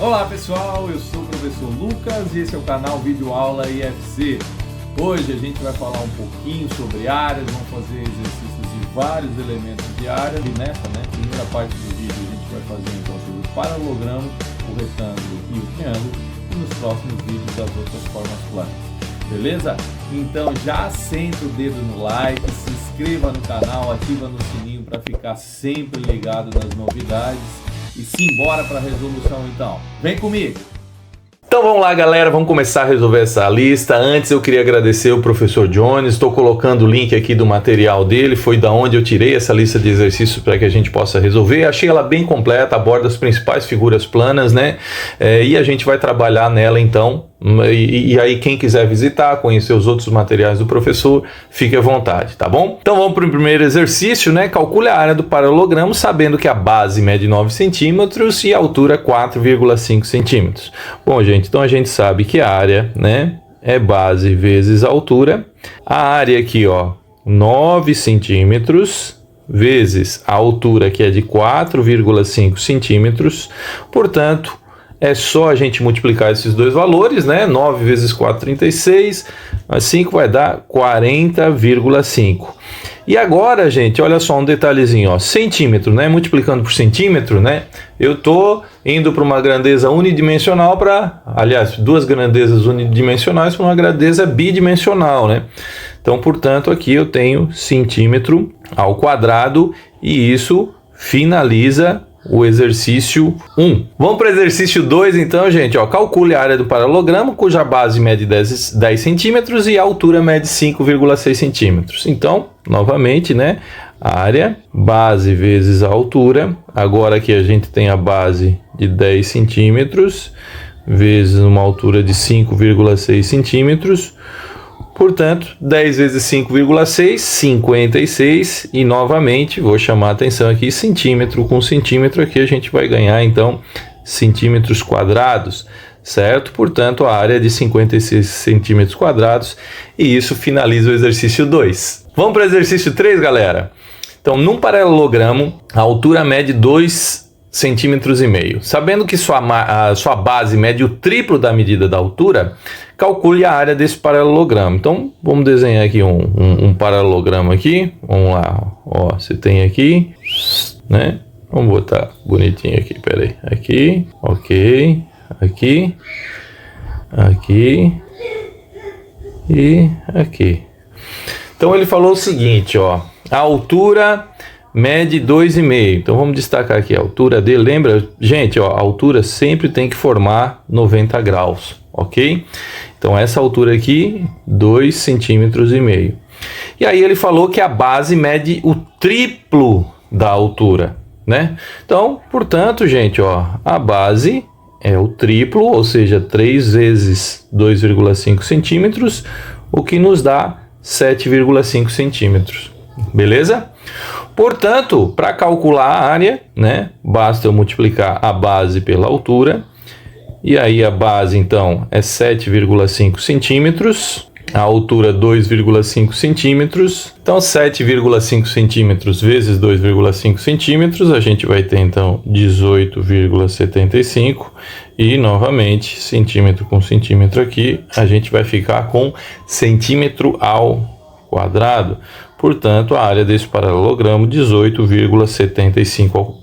Olá pessoal, eu sou o professor Lucas e esse é o canal Vídeo Aula IFC. Hoje a gente vai falar um pouquinho sobre áreas, vamos fazer exercícios de vários elementos de áreas e nessa primeira parte do vídeo a gente vai fazer então sobre o paralelogramo, o retângulo e o triângulo e nos próximos vídeos das outras formas planas. Beleza? Então já senta o dedo no like, se inscreva no canal, ativa no sininho para ficar sempre ligado nas novidades e simbora para a resolução então. Vem comigo! Então vamos lá galera, vamos começar a resolver essa lista. Antes eu queria agradecer o professor Jones, estou colocando o link aqui do material dele, foi da onde eu tirei essa lista de exercícios para que a gente possa resolver. Achei ela bem completa, aborda as principais figuras planas, né? E a gente vai trabalhar nela então. E aí quem quiser visitar, conhecer os outros materiais do professor, fique à vontade, tá bom? Então vamos para o primeiro exercício, né? Calcule a área do paralelogramo sabendo que a base mede 9 centímetros e a altura 4,5 centímetros. Bom gente, então a gente sabe que a área, né, é base vezes a altura. A área aqui, ó, 9 centímetros vezes a altura que é de 4,5 centímetros, portanto é só a gente multiplicar esses dois valores, né? 9 vezes 4, 36, mais 5 vai dar 40,5. E agora, gente, olha só um detalhezinho, ó, centímetro, né? Multiplicando por centímetro, né? Eu tô indo para uma grandeza unidimensional aliás, duas grandezas unidimensionais para uma grandeza bidimensional, né? Então, portanto, aqui eu tenho centímetro ao quadrado e isso finaliza o exercício 1. Vamos para o exercício 2 então, gente. Ó, calcule a área do paralelogramo, cuja base mede 10 centímetros e a altura mede 5,6 centímetros. Então, novamente, né? Área, base vezes a altura. Agora aqui a gente tem a base de 10 centímetros vezes uma altura de 5,6 centímetros. Portanto, 10 vezes 5,6, 56, e novamente, vou chamar a atenção aqui, centímetro com centímetro, aqui a gente vai ganhar, então, centímetros quadrados, certo? Portanto, a área é de 56 centímetros quadrados, e isso finaliza o exercício 2. Vamos para o exercício 3, galera? Então, num paralelogramo, a altura mede 2,5 centímetros. Sabendo que a sua base mede o triplo da medida da altura, calcule a área desse paralelogramo. Então, vamos desenhar aqui um paralelogramo aqui. Vamos lá, ó, você tem aqui, né? Vamos botar bonitinho aqui, peraí. Aqui, ok, aqui, aqui e aqui. Então, ele falou o seguinte, ó, a altura mede 2,5. Então vamos destacar aqui a altura dele. Lembra, gente, ó, a altura sempre tem que formar 90 graus, ok? Então essa altura aqui, 2,5 centímetros. E aí ele falou que a base mede o triplo da altura, né? Então, portanto, gente, ó, a base é o triplo, ou seja, 3 vezes 2,5 centímetros, o que nos dá 7,5 centímetros. Beleza? Portanto, para calcular a área, né, basta eu multiplicar a base pela altura. E aí a base, então, é 7,5 centímetros. A altura 2,5 centímetros. Então, 7,5 centímetros vezes 2,5 centímetros. A gente vai ter, então, 18,75. E, novamente, centímetro com centímetro aqui, a gente vai ficar com centímetro ao quadrado. Portanto, a área desse paralelogramo 18,75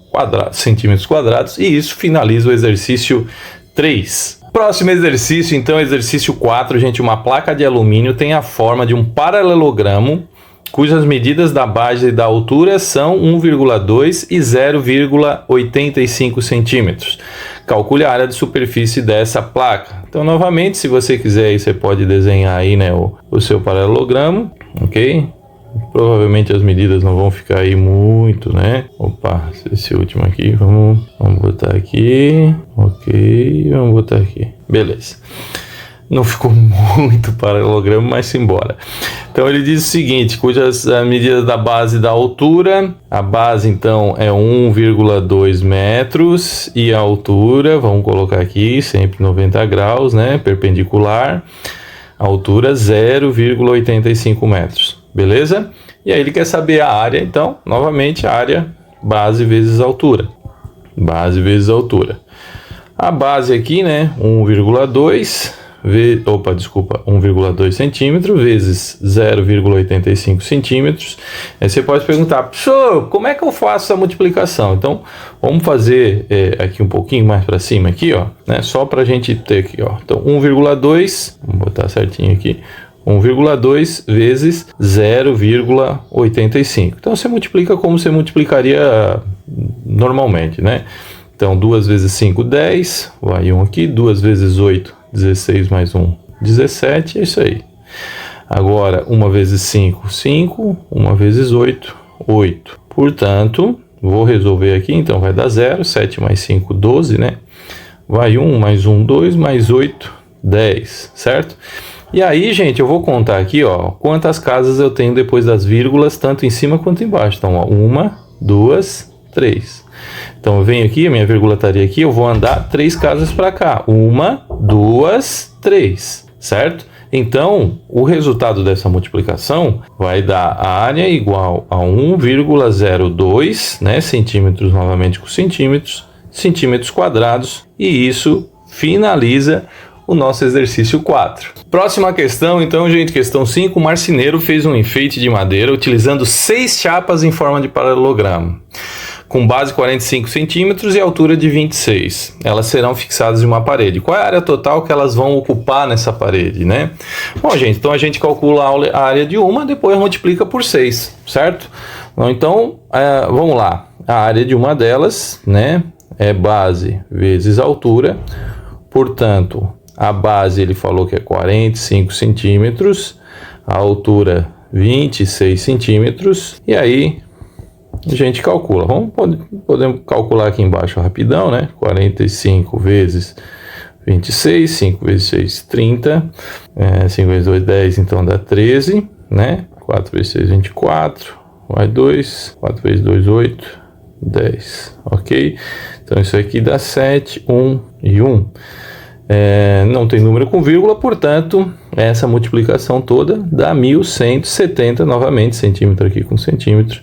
centímetros quadrados, e isso finaliza o exercício 3. Próximo exercício, então, exercício 4, gente, uma placa de alumínio tem a forma de um paralelogramo cujas medidas da base e da altura são 1,2 e 0,85 centímetros. Calcule a área de superfície dessa placa. Então, novamente, se você quiser, aí você pode desenhar aí, né, o seu paralelogramo, ok? Provavelmente as medidas não vão ficar aí muito, né? Opa, esse último aqui, vamos botar aqui, ok, vamos botar aqui, beleza. Não ficou muito paralelogramo, mas simbora. Então ele diz o seguinte, cujas medidas da base e da altura, a base então é 1,2 metros e a altura, vamos colocar aqui, sempre 90 graus, né, perpendicular, a altura 0,85 metros. Beleza? E aí ele quer saber a área, então, novamente, a área base vezes altura. Base vezes altura. A base aqui, né, 1,2 centímetro vezes 0,85 centímetros. Aí você pode perguntar, professor, como é que eu faço essa multiplicação? Então, vamos fazer aqui um pouquinho mais para cima aqui, ó, né, só para a gente ter aqui, ó. Então, 1,2, vamos botar certinho aqui, 1,2 vezes 0,85. Então, você multiplica como você multiplicaria normalmente, né? Então, 2 vezes 5, 10, vai 1 aqui, 2 vezes 8, 16 mais 1, 17, é isso aí. Agora, 1 vezes 5, 5, 1 vezes 8, 8. Portanto, vou resolver aqui, então vai dar 0, 7 mais 5, 12, né? Vai 1, mais 1, 2, mais 8, 10, certo? E aí, gente, eu vou contar aqui, ó, quantas casas eu tenho depois das vírgulas, tanto em cima quanto embaixo. Então, ó, 1, 2, 3. Então, eu venho aqui, a minha vírgula estaria aqui, eu vou andar 3 casas para cá. 1, 2, 3, certo? Então, o resultado dessa multiplicação vai dar a área igual a 1,02, né, centímetros novamente com centímetros, centímetros quadrados, e isso finaliza o nosso exercício 4. Próxima questão, então, gente, questão 5. O marceneiro fez um enfeite de madeira utilizando 6 chapas em forma de paralelogramo, com base 45 centímetros e altura de 26. Elas serão fixadas em uma parede. Qual é a área total que elas vão ocupar nessa parede, né? Bom, gente, então a gente calcula a área de uma, depois multiplica por 6, certo? Então, vamos lá. A área de uma delas, né, é base vezes altura. Portanto, a base ele falou que é 45 centímetros, a altura 26 centímetros, e aí a gente calcula. Podemos calcular aqui embaixo rapidão, né? 45 vezes 26, 5 vezes 6, 30, 5 vezes 2, 10, então dá 13, né? 4 vezes 6, 24, vai 2, 4 vezes 2, 8, 10, ok? Então isso aqui dá 7, 1 e 1. Não tem número com vírgula, portanto, essa multiplicação toda dá 1170, novamente, centímetro aqui com centímetro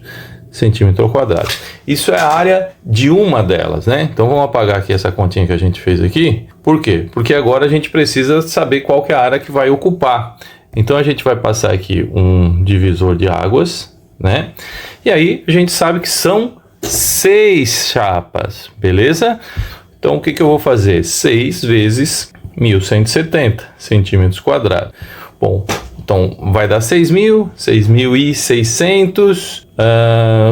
ao quadrado. Isso é a área de uma delas, né? Então vamos apagar aqui essa continha que a gente fez aqui. Por quê? Porque agora a gente precisa saber qual que é a área que vai ocupar. Então a gente vai passar aqui um divisor de águas, né? E aí a gente sabe que são 6 chapas, beleza? Então, o que eu vou fazer? 6 vezes 1170 centímetros quadrados. Bom, então vai dar 6.000, 6.600,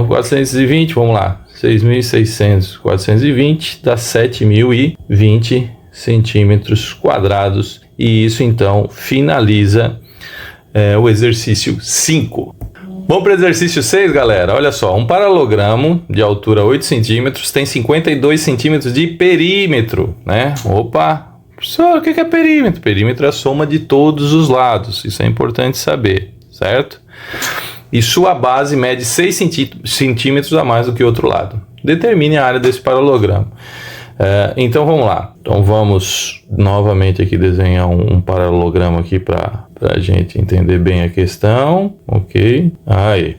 420, vamos lá. 6.600, 420, dá 7.020 centímetros quadrados. E isso, então, finaliza o exercício 5. Vamos para o exercício 6, galera. Olha só, um paralelogramo de altura 8 centímetros tem 52 centímetros de perímetro, né? Opa! Professor, o que é perímetro? Perímetro é a soma de todos os lados. Isso é importante saber, certo? E sua base mede 6 centímetros a mais do que o outro lado. Determine a área desse paralelogramo. Então vamos lá. Então vamos novamente aqui desenhar um paralelogramo aqui para a gente entender bem a questão. Ok. Aí.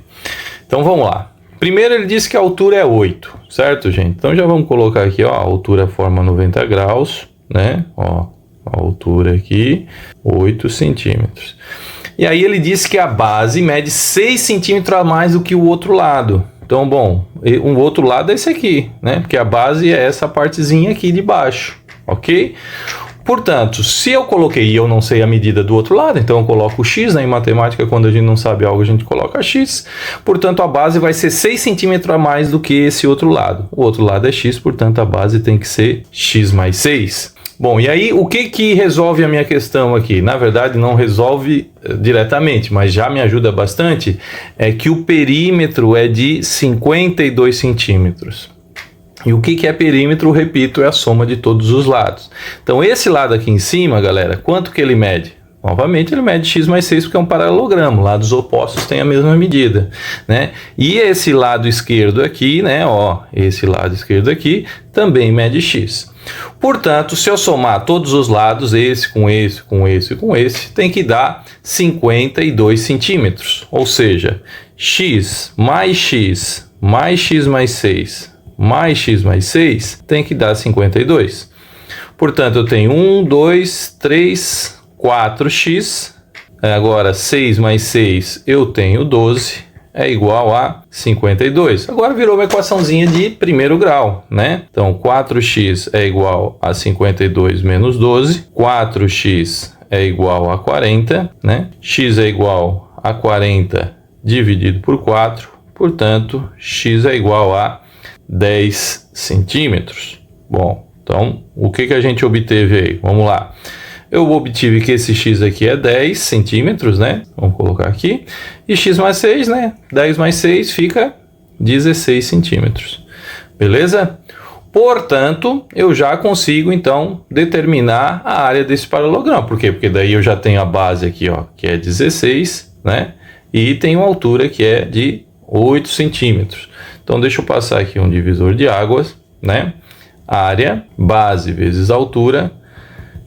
Então vamos lá. Primeiro ele disse que a altura é 8, certo, gente? Então já vamos colocar aqui, ó, a altura forma 90 graus, né? Ó, a altura aqui, 8 centímetros. E aí ele disse que a base mede 6 centímetros a mais do que o outro lado. Então, bom, o outro lado é esse aqui, né? Porque a base é essa partezinha aqui de baixo, ok? Portanto, se eu coloquei e eu não sei a medida do outro lado, então eu coloco x, né? Em matemática, quando a gente não sabe algo, a gente coloca x. Portanto, a base vai ser 6 centímetros a mais do que esse outro lado. O outro lado é x, portanto, a base tem que ser x mais 6. Bom, e aí o que resolve a minha questão aqui? Na verdade, não resolve diretamente, mas já me ajuda bastante, é que o perímetro é de 52 centímetros. E o que é perímetro? Repito, é a soma de todos os lados. Então, esse lado aqui em cima, galera, quanto que ele mede? Novamente, ele mede x mais 6 porque é um paralelogramo. Lados opostos têm a mesma medida, né? E esse lado esquerdo aqui, né? Ó, esse lado esquerdo aqui também mede x. Portanto, se eu somar todos os lados, esse com esse, com esse, com esse, tem que dar 52 centímetros. Ou seja, x mais x mais x mais 6 mais x mais 6 tem que dar 52. Portanto, eu tenho 1, 2, 3, 4x. Agora, 6 mais 6, eu tenho 12, é igual a 52. Agora virou uma equaçãozinha de primeiro grau, né? Então, 4x é igual a 52 menos 12. 4x é igual a 40, né? X é igual a 40 dividido por 4. Portanto, x é igual a 10 centímetros. Bom, então, o que a gente obteve aí? Vamos lá. Eu obtive que esse x aqui é 10 centímetros, né? Vamos colocar aqui. E x mais 6, né? 10 mais 6 fica 16 centímetros. Beleza? Portanto, eu já consigo, então, determinar a área desse paralelogramo. Por quê? Porque daí eu já tenho a base aqui, ó, que é 16, né? E tenho a altura que é de 8 centímetros. Então, deixa eu passar aqui um divisor de águas, né? Área, base vezes altura.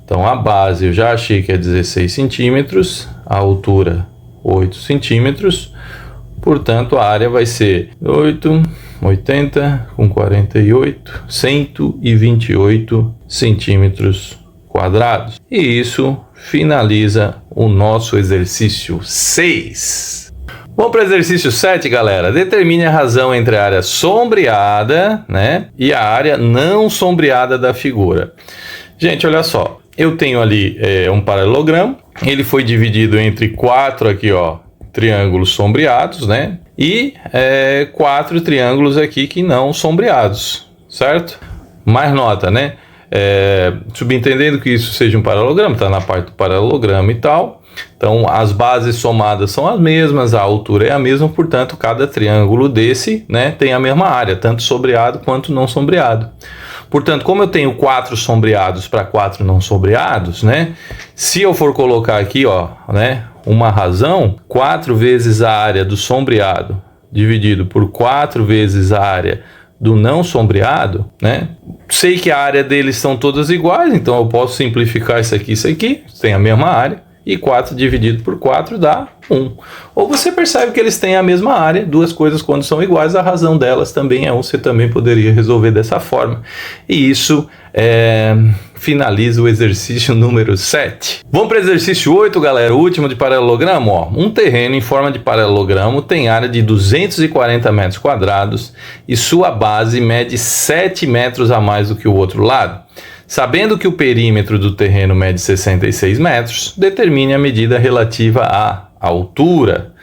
Então, a base eu já achei que é 16 centímetros, a altura 8 centímetros, portanto, a área vai ser 80 com 48, 128 centímetros quadrados. E isso finaliza o nosso exercício 6. Vamos para o exercício 7, galera. Determine a razão entre a área sombreada, né, e a área não sombreada da figura. Gente, olha só. Eu tenho ali um paralelogramo, ele foi dividido entre 4 aqui, ó, triângulos sombreados, né? E 4 triângulos aqui que não sombreados, certo? Mais nota, né? Subentendendo que isso seja um paralelogramo, tá na parte do paralelogramo e tal. Então, as bases somadas são as mesmas, a altura é a mesma, portanto, cada triângulo desse, né, tem a mesma área, tanto sombreado quanto não sombreado. Portanto, como eu tenho 4 sombreados para 4 não sombreados, né? Se eu for colocar aqui, ó, né, uma razão, 4 vezes a área do sombreado dividido por 4 vezes a área do não sombreado, né? Sei que a área deles são todas iguais, então eu posso simplificar isso aqui, tem a mesma área. E 4 dividido por 4 dá 1. Ou você percebe que eles têm a mesma área, duas coisas quando são iguais, a razão delas também é 1, você também poderia resolver dessa forma. E isso finaliza o exercício número 7. Vamos para o exercício 8, galera, o último de paralelogramo. Ó. Um terreno em forma de paralelogramo tem área de 240 metros quadrados e sua base mede 7 metros a mais do que o outro lado. Sabendo que o perímetro do terreno mede 66 metros, determine a medida relativa à altura.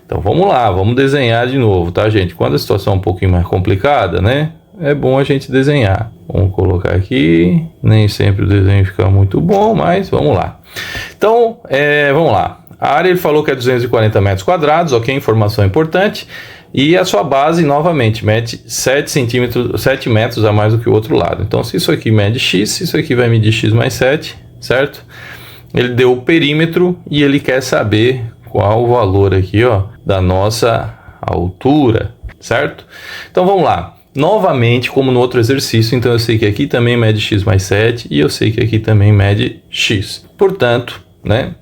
Então vamos lá, vamos desenhar de novo, tá, gente? Quando a situação é um pouquinho mais complicada, né? É bom a gente desenhar. Vamos colocar aqui, nem sempre o desenho fica muito bom, mas vamos lá. Então, vamos lá. A área ele falou que é 240 metros quadrados, ok? Informação importante. E a sua base, novamente, mede 7 metros a mais do que o outro lado. Então, se isso aqui mede x, isso aqui vai medir x mais 7, certo? Ele deu o perímetro e ele quer saber qual o valor aqui, ó, da nossa altura, certo? Então, vamos lá. Novamente, como no outro exercício, então eu sei que aqui também mede x mais 7 e eu sei que aqui também mede x. Portanto, né?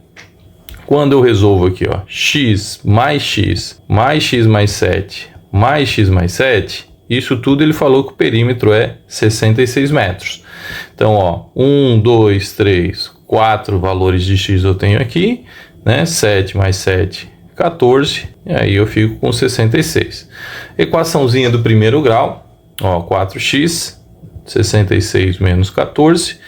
Quando eu resolvo aqui, ó, x mais x mais 7 mais x mais 7, isso tudo ele falou que o perímetro é 66 metros. Então, ó, 1, 2, 3, 4 valores de x eu tenho aqui, né? 7 mais 7, 14, e aí eu fico com 66. Equaçãozinha do primeiro grau, ó, 4x, 66 menos 14,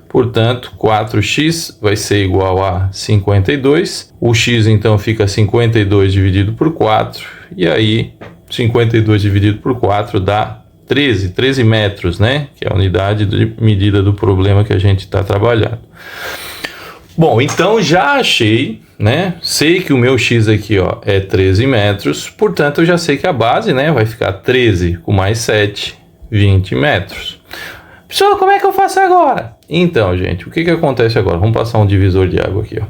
portanto, 4x vai ser igual a 52. O x, então, fica 52 dividido por 4. E aí, 52 dividido por 4 dá 13 metros, né? Que é a unidade de medida do problema que a gente está trabalhando. Bom, então já achei, né? Sei que o meu x aqui, ó, é 13 metros. Portanto, eu já sei que a base, né, vai ficar 13 com mais 7, 20 metros. Pessoal, como é que eu faço agora? Então, gente, o que acontece agora? Vamos passar um divisor de água aqui, ó.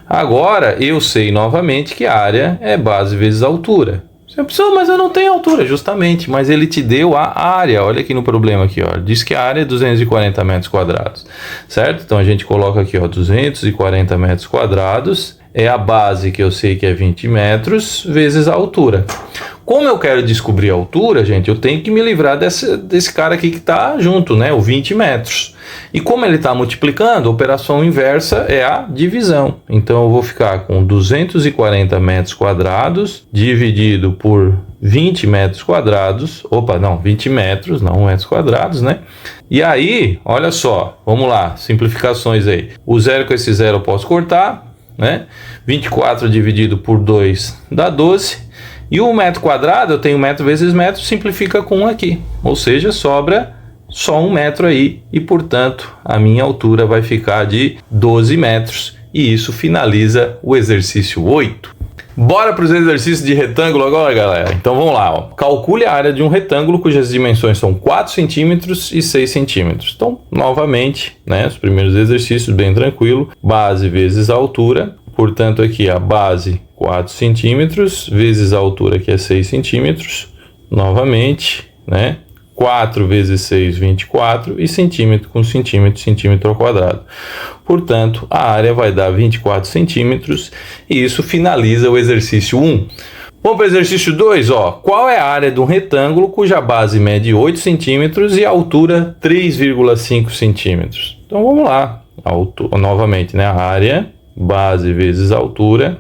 Agora, eu sei novamente que a área é base vezes altura. Pessoal, mas eu não tenho altura, justamente, mas ele te deu a área. Olha aqui no problema aqui, ó. Diz que a área é 240 metros quadrados, certo? Então, a gente coloca aqui, ó, 240 metros quadrados é a base, que eu sei que é 20 metros, vezes a altura. Como eu quero descobrir a altura, gente, eu tenho que me livrar desse cara aqui que está junto, né? O 20 metros. E como ele está multiplicando, a operação inversa é a divisão. Então eu vou ficar com 240 metros quadrados dividido por 20 metros quadrados. Opa, não, 20 metros, não metros quadrados, né? E aí, olha só, vamos lá, simplificações aí. O zero com esse zero eu posso cortar, né? 24 dividido por 2 dá 12. E o metro quadrado, eu tenho metro vezes metro, simplifica com 1 aqui. Ou seja, sobra só 1 metro aí. E, portanto, a minha altura vai ficar de 12 metros. E isso finaliza o exercício 8. Bora para os exercícios de retângulo agora, galera. Então, vamos lá. Ó. Calcule a área de um retângulo cujas dimensões são 4 centímetros e 6 centímetros. Então, novamente, né, os primeiros exercícios, bem tranquilo. Base vezes a altura. Portanto, aqui a base 4 centímetros vezes a altura, que é 6 centímetros. Novamente, né? 4 vezes 6, 24. E centímetro com centímetro, centímetro ao quadrado. Portanto, a área vai dar 24 centímetros. E isso finaliza o exercício 1. Vamos para o exercício 2. Ó. Qual é a área de um retângulo cuja base mede 8 centímetros e a altura 3,5 centímetros? Então, vamos lá. Novamente, né? A área... base vezes a altura.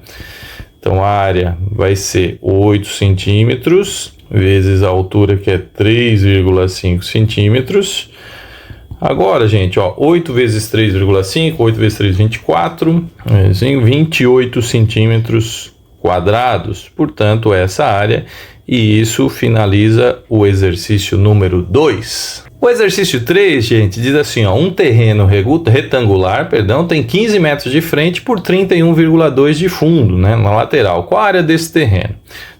Então a área vai ser 8 centímetros vezes a altura, que é 3,5 centímetros. Agora, gente, ó, 8 vezes 3,5, 8 vezes 3, 24, 28 centímetros quadrados. Portanto, essa área, e isso finaliza o exercício número 2. O exercício 3, gente, diz assim, ó, um terreno retangular, tem 15 metros de frente por 31,2 de fundo, né, na lateral. Qual a área desse terreno?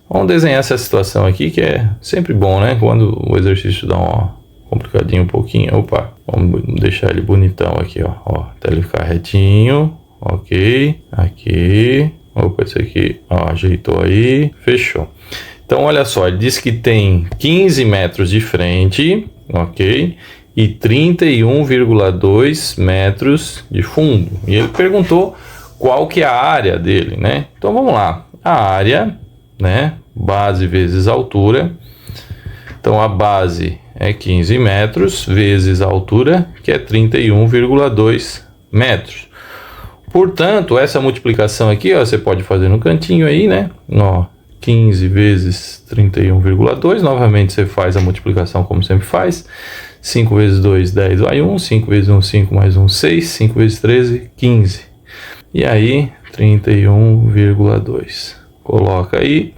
Vamos desenhar essa situação aqui, que é sempre bom, né, quando o exercício dá um complicadinho um pouquinho. Opa, vamos deixar ele bonitão aqui, ó, até ele ficar retinho, ok, aqui, opa, esse aqui, ó, ajeitou aí, fechou. Então, olha só, ele diz que tem 15 metros de frente, ok? E 31,2 metros de fundo. E ele perguntou qual que é a área dele, né? Então, vamos lá. A área, né? Base vezes altura. Então, a base é 15 metros vezes a altura, que é 31,2 metros. Portanto, essa multiplicação aqui, ó, você pode fazer no cantinho aí, né? Ó, 15 vezes 31,2, novamente você faz a multiplicação como sempre faz, 5 vezes 2, 10 vai 1, 5 vezes 1, 5 mais 1, 6, 5 vezes 13, 15, e aí 31,2, coloca aí,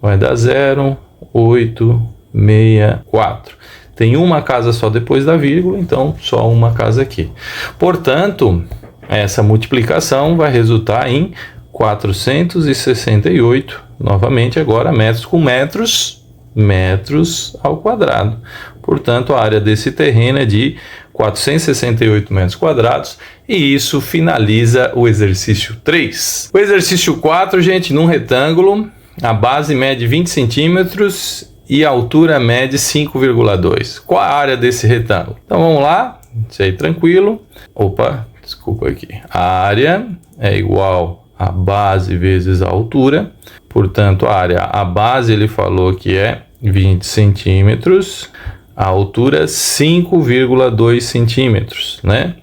vai dar 0, 8, 64, tem uma casa só depois da vírgula, então só uma casa aqui, portanto, essa multiplicação vai resultar em 468, novamente agora metros com metros, metros ao quadrado. Portanto, a área desse terreno é de 468 metros quadrados e isso finaliza o exercício 3. O exercício 4, gente, num retângulo, a base mede 20 centímetros e a altura mede 5,2. Qual a área desse retângulo? Então vamos lá, isso aí tranquilo. Opa, desculpa aqui. A área é igual a base vezes a altura, portanto a base ele falou que é 20 centímetros, a altura 5,2 centímetros, né?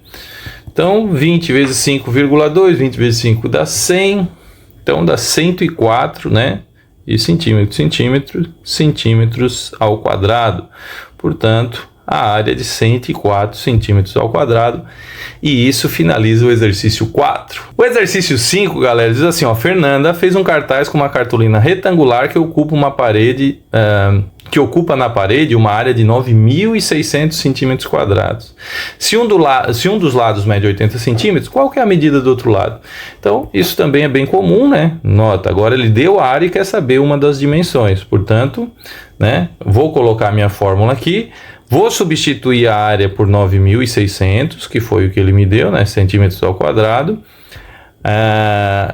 Então 20 vezes 5,2, 20 vezes 5 dá 100, então dá 104, né? E centímetros ao quadrado, portanto a área de 104 centímetros ao quadrado, e isso finaliza o exercício 4. O exercício 5, galera, diz assim, ó, Fernanda fez um cartaz com uma cartolina retangular que ocupa uma parede, na parede uma área de 9.600 centímetros quadrados. Se um dos lados mede 80 centímetros, qual que é a medida do outro lado? Então, isso também é bem comum, né? Nota, agora ele deu a área e quer saber uma das dimensões, portanto, né, vou colocar minha fórmula aqui. Vou substituir a área por 9.600, que foi o que ele me deu, né, centímetros ao quadrado.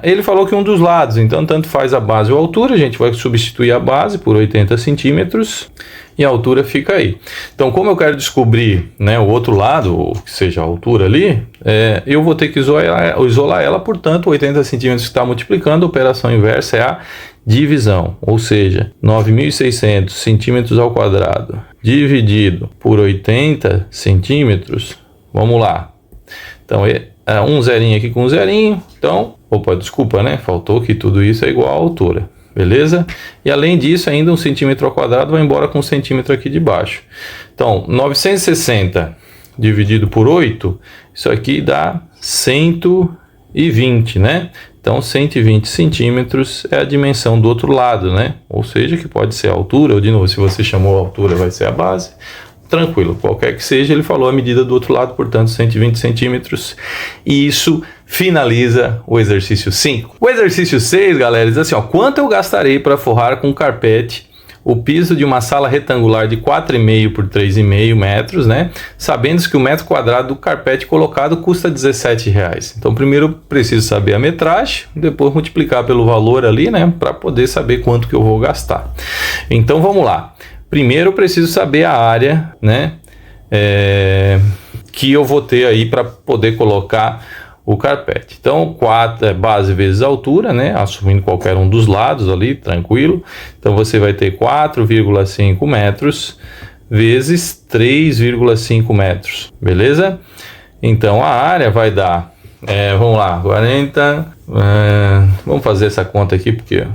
Ele falou que um dos lados, então tanto faz a base ou a altura, a gente vai substituir a base por 80 centímetros e a altura fica aí. Então, como eu quero descobrir, né, o outro lado, ou que seja a altura ali, eu vou ter que isolar ela, portanto, 80 centímetros que está multiplicando, a operação inversa é a divisão, ou seja, 9.600 centímetros ao quadrado dividido por 80 centímetros, vamos lá. Então, um zerinho aqui com um zerinho, então, desculpa, né, faltou que tudo isso é igual à altura. Beleza? E além disso, ainda 1 centímetro ao quadrado vai embora com 1 centímetro aqui de baixo. Então, 960 dividido por 8, isso aqui dá 120, né? Então, 120 centímetros é a dimensão do outro lado, né? Ou seja, que pode ser a altura, ou de novo, se você chamou a altura, vai ser a base. Tranquilo, qualquer que seja, ele falou a medida do outro lado, portanto 120 centímetros, e isso finaliza o exercício 5. O exercício 6, galera, diz assim, quanto eu gastarei para forrar com carpete o piso de uma sala retangular de 4,5 por 3,5 metros, né? Sabendo que o metro quadrado do carpete colocado custa R$17. Então, primeiro eu preciso saber a metragem, depois multiplicar pelo valor ali, né? Para poder saber quanto que eu vou gastar. Então, vamos lá. Primeiro eu preciso saber a área, né, que eu vou ter aí para poder colocar o carpete. Então, 4 é base vezes altura, né, assumindo qualquer um dos lados ali, tranquilo. Então, você vai ter 4,5 metros vezes 3,5 metros, beleza? Então, a área vai dar, vamos lá, 40, vamos fazer essa conta aqui, porque,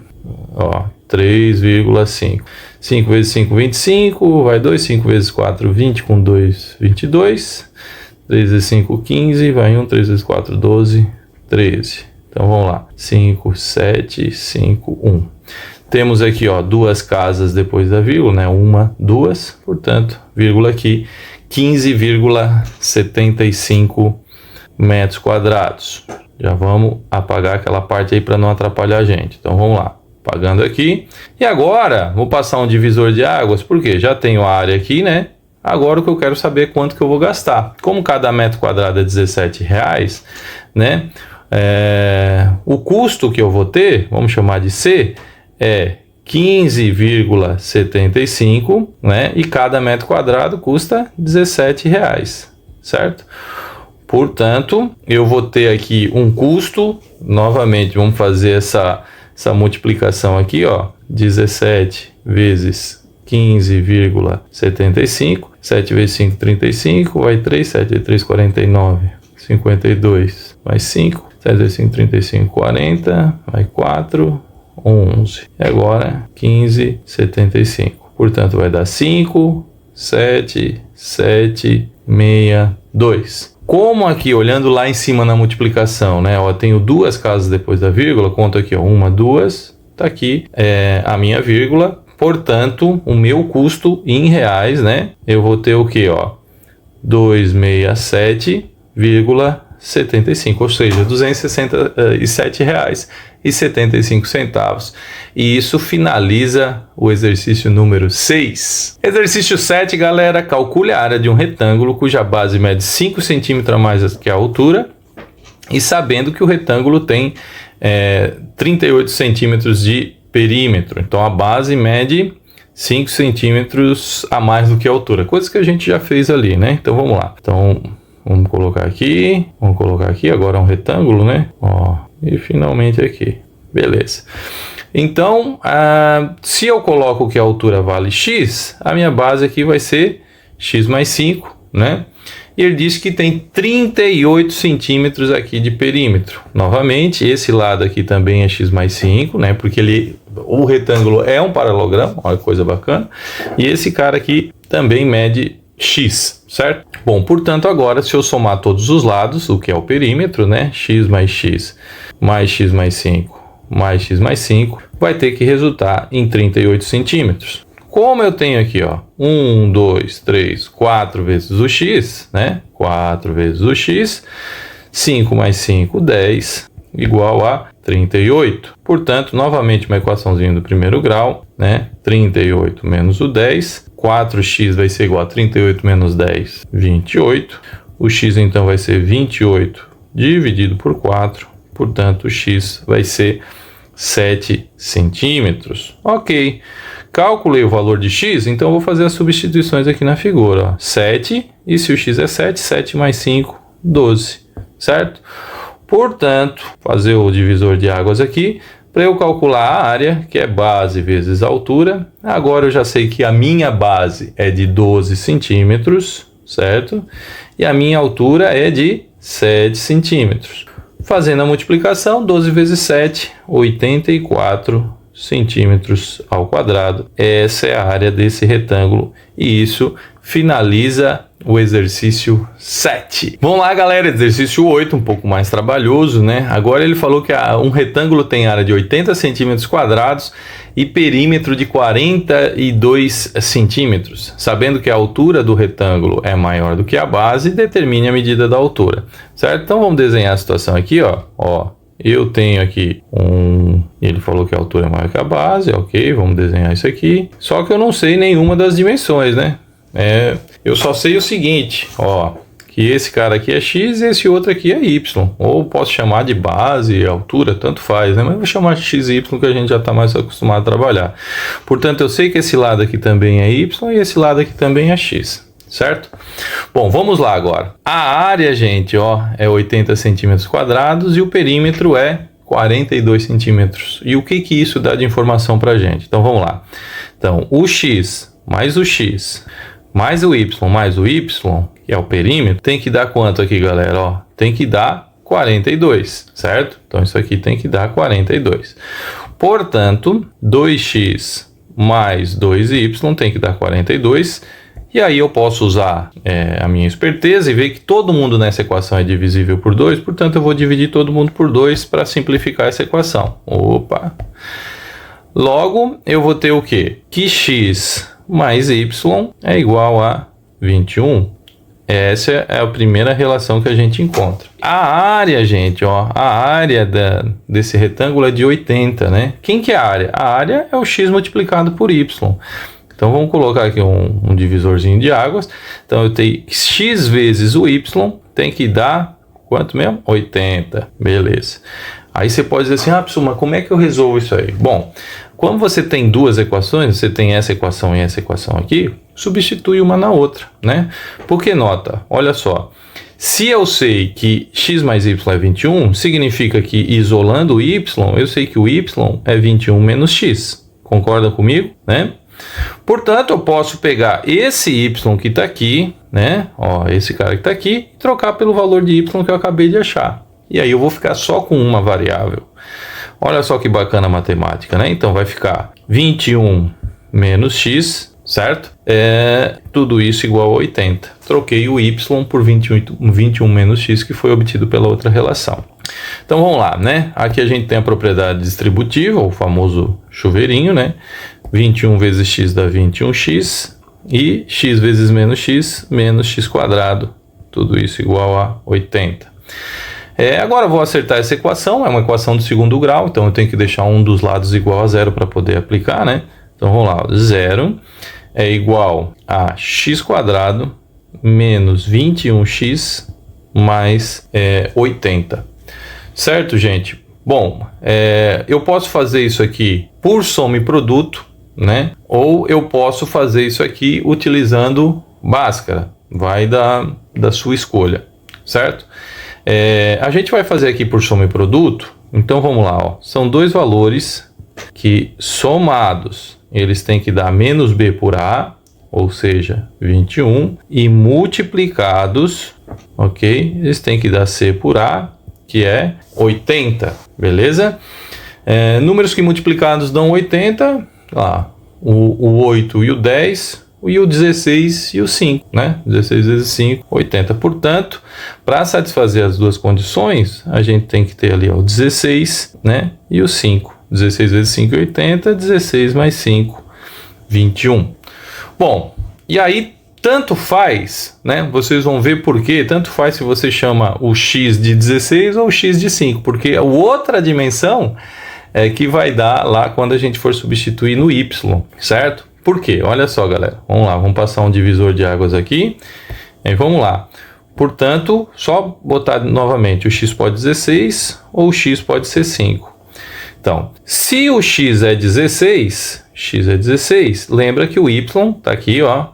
3,5. 5 vezes 5, 25, vai 2, 5 vezes 4, 20, com 2, 22, 3 vezes 5, 15, vai 1, 3 vezes 4, 12, 13. Então, vamos lá, 5, 7, 5, 1. Temos aqui, duas casas depois da vírgula, né, 1, 2, portanto, vírgula aqui, 15,75 metros quadrados. Já vamos apagar aquela parte aí para não atrapalhar a gente. Então, vamos lá. Pagando aqui. E agora, vou passar um divisor de águas, porque já tenho a área aqui, né? Agora o que eu quero saber é quanto que eu vou gastar. Como cada metro quadrado é R$17, né? O custo que eu vou ter, vamos chamar de C, é 15,75, né? E cada metro quadrado custa R$17, certo? Portanto, eu vou ter aqui um custo, novamente, vamos fazer essa multiplicação aqui, 17 vezes 15,75, 7 vezes 5, 35, vai 3, 7 vezes 3, 49, 52, mais 5, 7 vezes 5, 35, 40, vai 4, 11, e agora 15,75, portanto vai dar 5, 7, 7, 62. Como aqui, olhando lá em cima na multiplicação, né? Tenho duas casas depois da vírgula, conto aqui, 1, 2, tá aqui a minha vírgula, portanto, o meu custo em reais, né? Eu vou ter o que, 267,75, ou seja, R$267,75. E isso finaliza o exercício número 6. Exercício 7, galera, calcule a área de um retângulo cuja base mede 5 centímetros a mais que a altura, e sabendo que o retângulo tem 38 centímetros de perímetro. Então, a base mede 5 centímetros a mais do que a altura, coisa que a gente já fez ali, né? Então, vamos lá. Então, vamos colocar aqui, agora é um retângulo, né? E finalmente aqui, beleza. Então, se eu coloco que a altura vale x, a minha base aqui vai ser x mais 5, né? E ele diz que tem 38 centímetros aqui de perímetro. Novamente, esse lado aqui também é x mais 5, né? Porque o retângulo é um paralelogramo, olha que coisa bacana. E esse cara aqui também mede x, certo? Bom, portanto, agora se eu somar todos os lados, o que é o perímetro, né? X mais x mais x mais 5 mais x mais 5 vai ter que resultar em 38 centímetros. Como eu tenho aqui, 1, 2, 3, 4 vezes o x, né? 4 vezes o x, 5 mais 5, 10, igual a 38. Portanto, novamente uma equaçãozinha do primeiro grau, né? 38 menos o 10, 4x vai ser igual a 38 menos 10, 28. O x então vai ser 28 dividido por 4, portanto o x vai ser 7 centímetros. Ok, calculei o valor de x, então eu vou fazer as substituições aqui na figura. Ó. 7, e se o x é 7, 7 mais 5, 12, certo? Portanto, fazer o divisor de águas aqui, para eu calcular a área, que é base vezes altura. Agora eu já sei que a minha base é de 12 centímetros, certo? E a minha altura é de 7 centímetros. Fazendo a multiplicação, 12 vezes 7, 84 centímetros ao quadrado. Essa é a área desse retângulo e isso finaliza o exercício 7. Vamos lá, galera, exercício 8, um pouco mais trabalhoso, né? Agora ele falou que um retângulo tem área de 80 centímetros quadrados e perímetro de 42 centímetros. Sabendo que a altura do retângulo é maior do que a base, determine a medida da altura, certo? Então vamos desenhar a situação aqui, ó. Eu tenho aqui ele falou que a altura é maior que a base, ok, vamos desenhar isso aqui. Só que eu não sei nenhuma das dimensões, né? Eu só sei o seguinte, ó, que esse cara aqui é x e esse outro aqui é y. Ou posso chamar de base, altura, tanto faz, né? Mas eu vou chamar de x e y que a gente já está mais acostumado a trabalhar. Portanto, eu sei que esse lado aqui também é y e esse lado aqui também é x, certo? Bom, vamos lá agora. A área, gente, ó, é 80 centímetros quadrados e o perímetro é 42 centímetros. E o que isso dá de informação para a gente? Então, vamos lá. Então, o x mais o x mais o y, que é o perímetro, tem que dar quanto aqui, galera? Ó, tem que dar 42, certo? Então, isso aqui tem que dar 42. Portanto, 2x mais 2y tem que dar 42. E aí eu posso usar a minha esperteza e ver que todo mundo nessa equação é divisível por 2. Portanto, eu vou dividir todo mundo por 2 para simplificar essa equação. Opa! Logo, eu vou ter o quê? Que x mais y é igual a 21. Essa é a primeira relação que a gente encontra. A área, gente, ó, a área desse retângulo é de 80, né? Quem que é a área? A área é o x multiplicado por y. Então, vamos colocar aqui um divisorzinho de águas. Então, eu tenho x vezes o y tem que dar quanto mesmo? 80. Beleza. Aí você pode dizer assim, professor, mas como é que eu resolvo isso aí? Bom, quando você tem duas equações, você tem essa equação e essa equação aqui, substitui uma na outra, né? Porque nota, olha só, se eu sei que x mais y é 21, significa que isolando o y, eu sei que o y é 21 menos x. Concorda comigo, né? Portanto, eu posso pegar esse y que está aqui, né? Ó, esse cara que está aqui, e trocar pelo valor de y que eu acabei de achar. E aí eu vou ficar só com uma variável. Olha só que bacana a matemática, né? Então vai ficar 21 menos x, certo? Tudo isso igual a 80. Troquei o y por 21 menos x, que foi obtido pela outra relação. Então vamos lá, né? Aqui a gente tem a propriedade distributiva, o famoso chuveirinho, né? 21 vezes x dá 21x e x vezes menos x quadrado. Tudo isso igual a 80. Agora eu vou acertar essa equação, é uma equação do segundo grau, então eu tenho que deixar um dos lados igual a zero para poder aplicar, né? Então vamos lá, 0 é igual a x quadrado menos 21x mais 80. Certo, gente? Bom, eu posso fazer isso aqui por soma e produto, né? Ou eu posso fazer isso aqui utilizando Bhaskara, vai da sua escolha, certo? A gente vai fazer aqui por soma e produto, então vamos lá, ó. São dois valores que somados, eles têm que dar menos b por a, ou seja, 21, e multiplicados, ok? Eles têm que dar c por a, que é 80, beleza? Números que multiplicados dão 80, lá, o 8 e o 10, e o 16 e o 5, né? 16 vezes 5, 80. Portanto, para satisfazer as duas condições, a gente tem que ter ali ó, o 16, né? E o 5. 16 vezes 5 é 80, 16 mais 5, 21. Bom, e aí tanto faz, né? Vocês vão ver por quê. Tanto faz se você chama o x de 16 ou o x de 5, porque a outra dimensão é que vai dar lá quando a gente for substituir no y, certo? Por quê? Olha só, galera. Vamos lá, vamos passar um divisor de águas aqui. E vamos lá. Portanto, só botar novamente, o x pode ser 16 ou o x pode ser 5. Então, se o x é 16, lembra que o y está aqui, ó,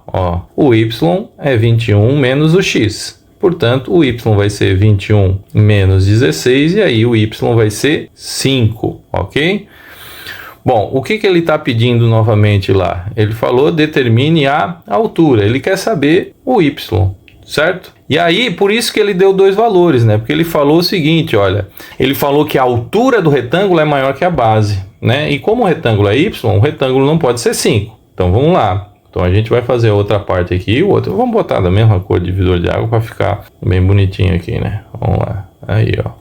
o y é 21 menos o x. Portanto, o y vai ser 21 menos 16 e aí o y vai ser 5, ok? Bom, o que ele está pedindo novamente lá? Ele falou determine a altura, ele quer saber o y, certo? E aí, por isso que ele deu dois valores, né? Porque ele falou o seguinte, olha, ele falou que a altura do retângulo é maior que a base, né? E como o retângulo é y, o retângulo não pode ser 5. Então, vamos lá. Então, a gente vai fazer outra parte aqui, o outro, vamos botar da mesma cor de divisor de água para ficar bem bonitinho aqui, né? Vamos lá. Aí, ó.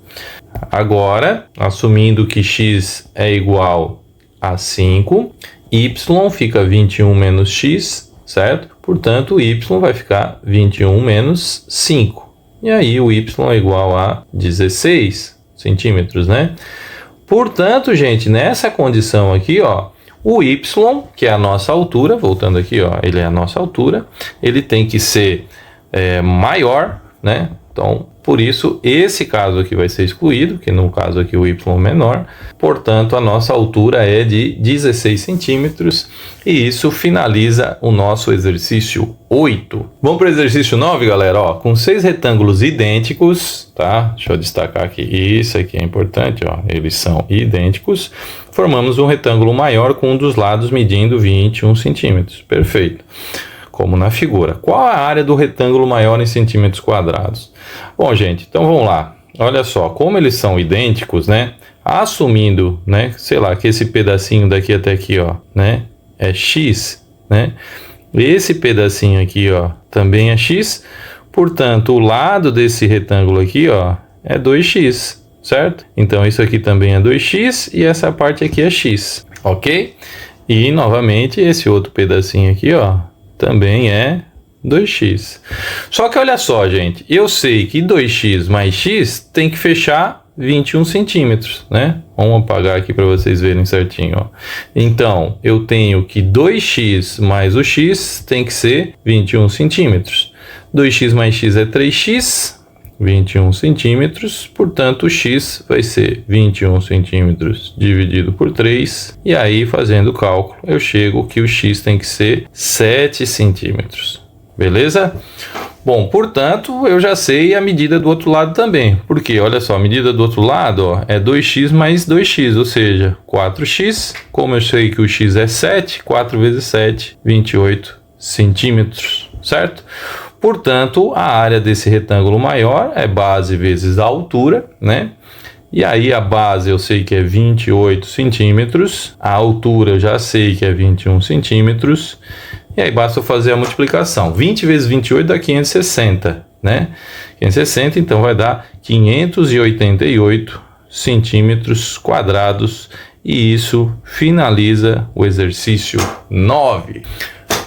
Agora, assumindo que x é igual a 5, y fica 21 menos x, certo? Portanto, o y vai ficar 21 menos 5. E aí, o y é igual a 16 centímetros, né? Portanto, gente, nessa condição aqui, ó, o y, que é a nossa altura, voltando aqui, ó, ele é a nossa altura, ele tem que ser maior, né? Então, por isso, esse caso aqui vai ser excluído, que no caso aqui o y é menor. Portanto, a nossa altura é de 16 centímetros e isso finaliza o nosso exercício 8. Vamos para o exercício 9, galera? Ó, com 6 retângulos idênticos, tá? Deixa eu destacar aqui, isso aqui é importante, ó, eles são idênticos. Formamos um retângulo maior com um dos lados medindo 21 centímetros. Perfeito. Como na figura. Qual a área do retângulo maior em centímetros quadrados? Bom, gente, então vamos lá. Olha só, como eles são idênticos, né? Assumindo, né, sei lá, que esse pedacinho daqui até aqui, ó, né, é x, né? Esse pedacinho aqui, ó, também é x. Portanto, o lado desse retângulo aqui, ó, é 2x, certo? Então, isso aqui também é 2x e essa parte aqui é x, ok? E, novamente, esse outro pedacinho aqui, ó, também é 2x. Só que olha só, gente, eu sei que 2x mais x tem que fechar 21 centímetros, né? Vamos apagar aqui para vocês verem certinho, ó. Então, eu tenho que 2x mais o x tem que ser 21 centímetros. 2x mais x é 3x, 21 centímetros, portanto, o x vai ser 21 centímetros dividido por 3, e aí, fazendo o cálculo, eu chego que o x tem que ser 7 centímetros, beleza? Bom, portanto, eu já sei a medida do outro lado também, porque, olha só, a medida do outro lado, ó, é 2x mais 2x, ou seja, 4x, como eu sei que o x é 7, 4 vezes 7, 28 centímetros, certo? Portanto, a área desse retângulo maior é base vezes a altura, né? E aí a base eu sei que é 28 centímetros, a altura eu já sei que é 21 centímetros, e aí basta eu fazer a multiplicação. 20 vezes 28 dá 560, né? 560, então vai dar 588 centímetros quadrados, e isso finaliza o exercício 9.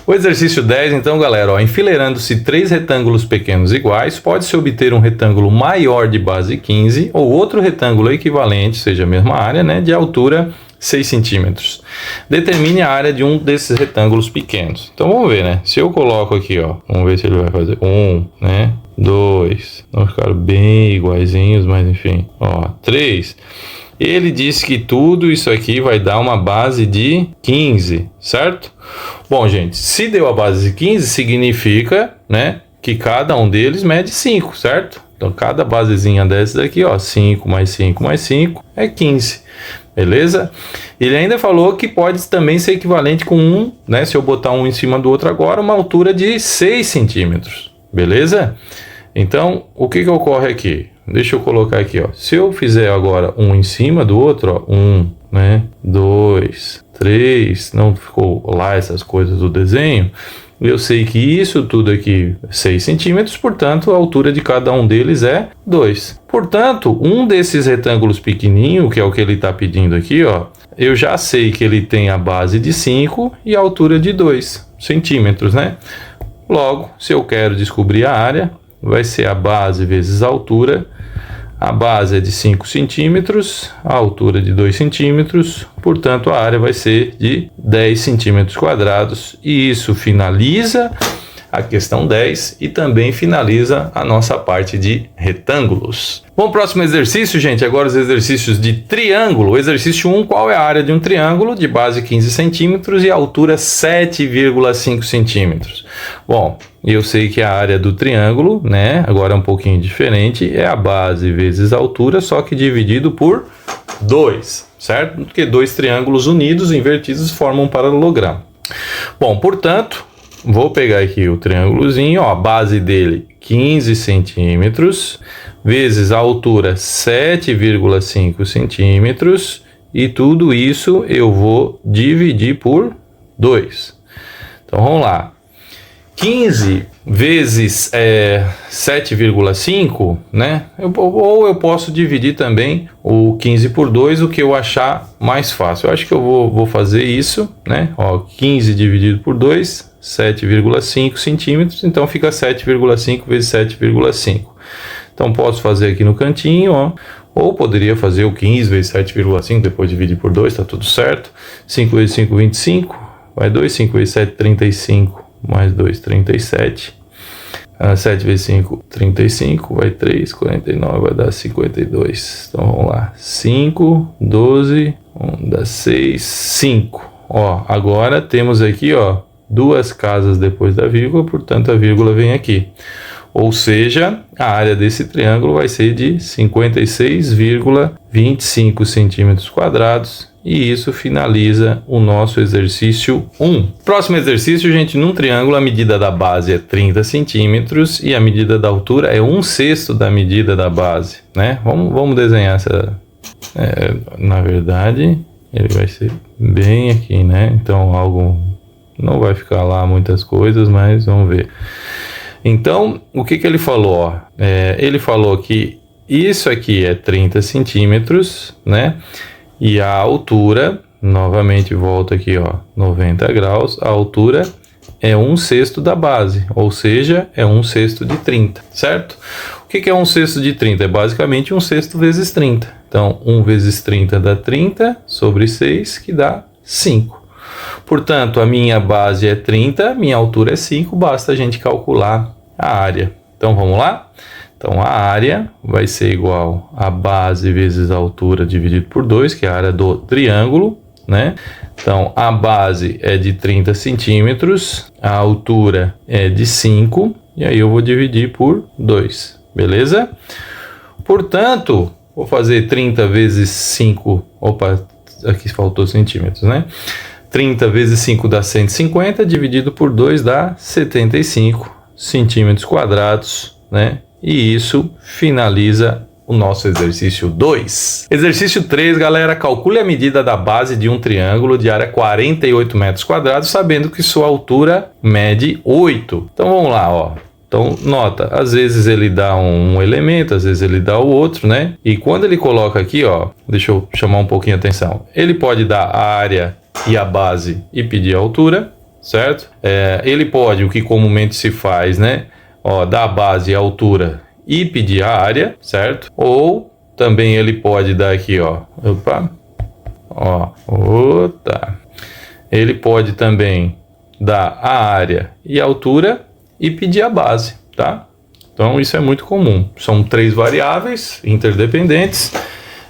O exercício 10, então, galera, ó, enfileirando-se 3 retângulos pequenos iguais, pode-se obter um retângulo maior de base 15 ou outro retângulo equivalente, seja a mesma área, né, de altura 6 centímetros. Determine a área de um desses retângulos pequenos. Então, vamos ver, né? Se eu coloco aqui, ó, vamos ver se ele vai fazer 1, né, 2, não ficaram bem iguaizinhos, mas enfim, ó, 3. Ele disse que tudo isso aqui vai dar uma base de 15, certo? Bom, gente, se deu a base de 15, significa, né, que cada um deles mede 5, certo? Então, cada basezinha dessas aqui, ó, 5 mais 5 mais 5 é 15, beleza? Ele ainda falou que pode também ser equivalente com 1, né, se eu botar um em cima do outro agora, uma altura de 6 centímetros, beleza? Então, o que ocorre aqui? Deixa eu colocar aqui, ó. Se eu fizer agora um em cima do outro, ó, 1, né, 2, 3, não ficou lá essas coisas do desenho, eu sei que isso tudo aqui é 6 centímetros, portanto, a altura de cada um deles é 2. Portanto, um desses retângulos pequenininho, que é o que ele está pedindo aqui, ó, eu já sei que ele tem a base de 5 e a altura de 2 centímetros, né? Logo, se eu quero descobrir a área, vai ser a base vezes a altura. A base é de 5 centímetros, a altura de 2 centímetros, portanto a área vai ser de 10 centímetros quadrados, e isso finaliza a questão 10 e também finaliza a nossa parte de retângulos. Bom, próximo exercício, gente, agora os exercícios de triângulo. Exercício 1, qual é a área de um triângulo de base 15 centímetros e altura 7,5 centímetros? Bom, eu sei que a área do triângulo, né, agora é um pouquinho diferente, é a base vezes a altura, só que dividido por 2, certo? Porque dois triângulos unidos, invertidos, formam um paralelogramo. Bom, portanto, vou pegar aqui o triângulozinho, ó, a base dele 15 centímetros, vezes a altura 7,5 centímetros, e tudo isso eu vou dividir por 2. Então, vamos lá. 15 vezes 7,5, né? Ou eu posso dividir também o 15 por 2, o que eu achar mais fácil. Eu acho que eu vou fazer isso, né? Ó, 15 dividido por 2, 7,5 centímetros, então fica 7,5 vezes 7,5. Então posso fazer aqui no cantinho, ó, ou poderia fazer o 15 vezes 7,5, depois dividir por 2, tá tudo certo. 5 vezes 5, 25, vai 2, 5 vezes 7, 35, mais 2, 37. 7 vezes 5, 35, vai 3, 49, vai dar 52. Então vamos lá, 5, 12, 1 dá 6, 5. Ó, agora temos aqui, ó, duas casas depois da vírgula, portanto a vírgula vem aqui. Ou seja, a área desse triângulo vai ser de 56,25 centímetros quadrados. E isso finaliza o nosso exercício 1. Próximo exercício, gente, num triângulo a medida da base é 30 centímetros e a medida da altura é 1/6 da medida da base, né? Vamos desenhar essa... na verdade, ele vai ser bem aqui, né? Então, algo... não vai ficar lá muitas coisas, mas vamos ver. Então, o que ele falou? Ó? Ele falou que isso aqui é 30 centímetros, né? E a altura, novamente volta aqui, ó, 90 graus, a altura é 1/6 da base, ou seja, é 1/6 de 30, certo? O que é 1/6 de 30? É basicamente 1/6 vezes 30. Então, 1 vezes 30 dá 30 sobre 6, que dá 5. Portanto, a minha base é 30, minha altura é 5, basta a gente calcular a área. Então, vamos lá? Então, a área vai ser igual a base vezes a altura dividido por 2, que é a área do triângulo, né? Então, a base é de 30 centímetros, a altura é de 5, e aí eu vou dividir por 2, beleza? Portanto, vou fazer 30 vezes 5, opa, aqui faltou centímetros, né? 30 vezes 5 dá 150, dividido por 2 dá 75 centímetros quadrados, né? E isso finaliza o nosso exercício 2. Exercício 3, galera, calcule a medida da base de um triângulo de área 48 metros quadrados, sabendo que sua altura mede 8. Então vamos lá, ó. Então nota, às vezes ele dá um elemento, às vezes ele dá o outro, né? E quando ele coloca aqui, ó, deixa eu chamar um pouquinho a atenção. Ele pode dar a área e a base e pedir a altura, certo? Ele pode, o que comumente se faz, né? Ó, dar a base e a altura e pedir a área, certo? Ou também ele pode dar aqui, ó, opa, ó, tá. Ele pode também dar a área e a altura e pedir a base, tá? Então isso é muito comum. São 3 variáveis interdependentes.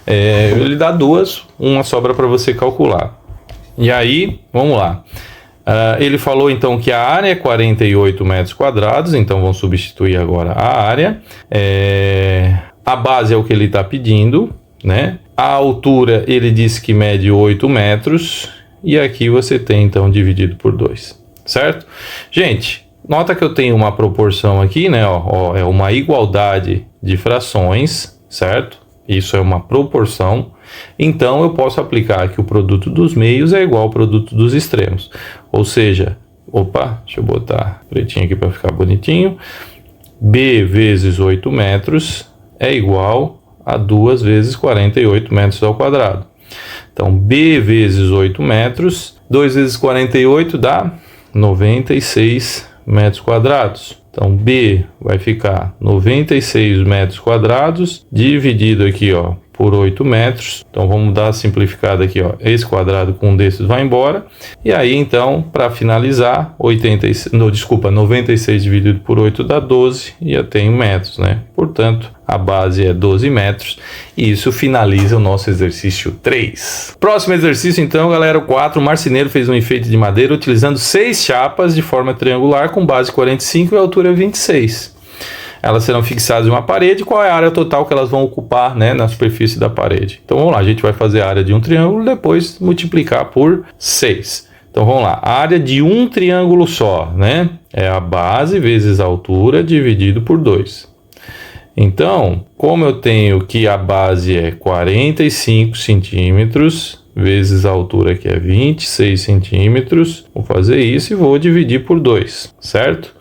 Ele dá 2, uma sobra para você calcular. E aí, vamos lá. Ele falou então que a área é 48 metros quadrados, então vamos substituir agora a área. A base é o que ele está pedindo, né? A altura ele disse que mede 8 metros, e aqui você tem então dividido por 2, certo? Gente, nota que eu tenho uma proporção aqui, né? Ó, é uma igualdade de frações, certo? Isso é uma proporção. Então eu posso aplicar que o produto dos meios é igual ao produto dos extremos. Ou seja, opa, deixa eu botar pretinho aqui para ficar bonitinho. B vezes 8 metros é igual a 2 vezes 48 metros ao quadrado. Então B vezes 8 metros, 2 vezes 48 dá 96 metros quadrados. Então, B vai ficar 96 metros quadrados, dividido aqui, ó, por 8 metros. Então vamos dar a simplificada aqui, ó. Esse quadrado com um desses vai embora. E aí então, para finalizar, 96 dividido por 8 dá 12 e eu tenho metros, né? Portanto, a base é 12 metros e isso finaliza o nosso exercício 3. Próximo exercício então, galera, o 4. O marceneiro fez um enfeite de madeira utilizando 6 chapas de forma triangular com base 45 e altura 26. Elas serão fixadas em uma parede. Qual é a área total que elas vão ocupar, né, na superfície da parede? Então vamos lá, a gente vai fazer a área de um triângulo, depois multiplicar por 6. Então vamos lá, a área de um triângulo só, né, é a base vezes a altura dividido por 2. Então, como eu tenho que a base é 45 centímetros vezes a altura que é 26 centímetros, vou fazer isso e vou dividir por 2, certo?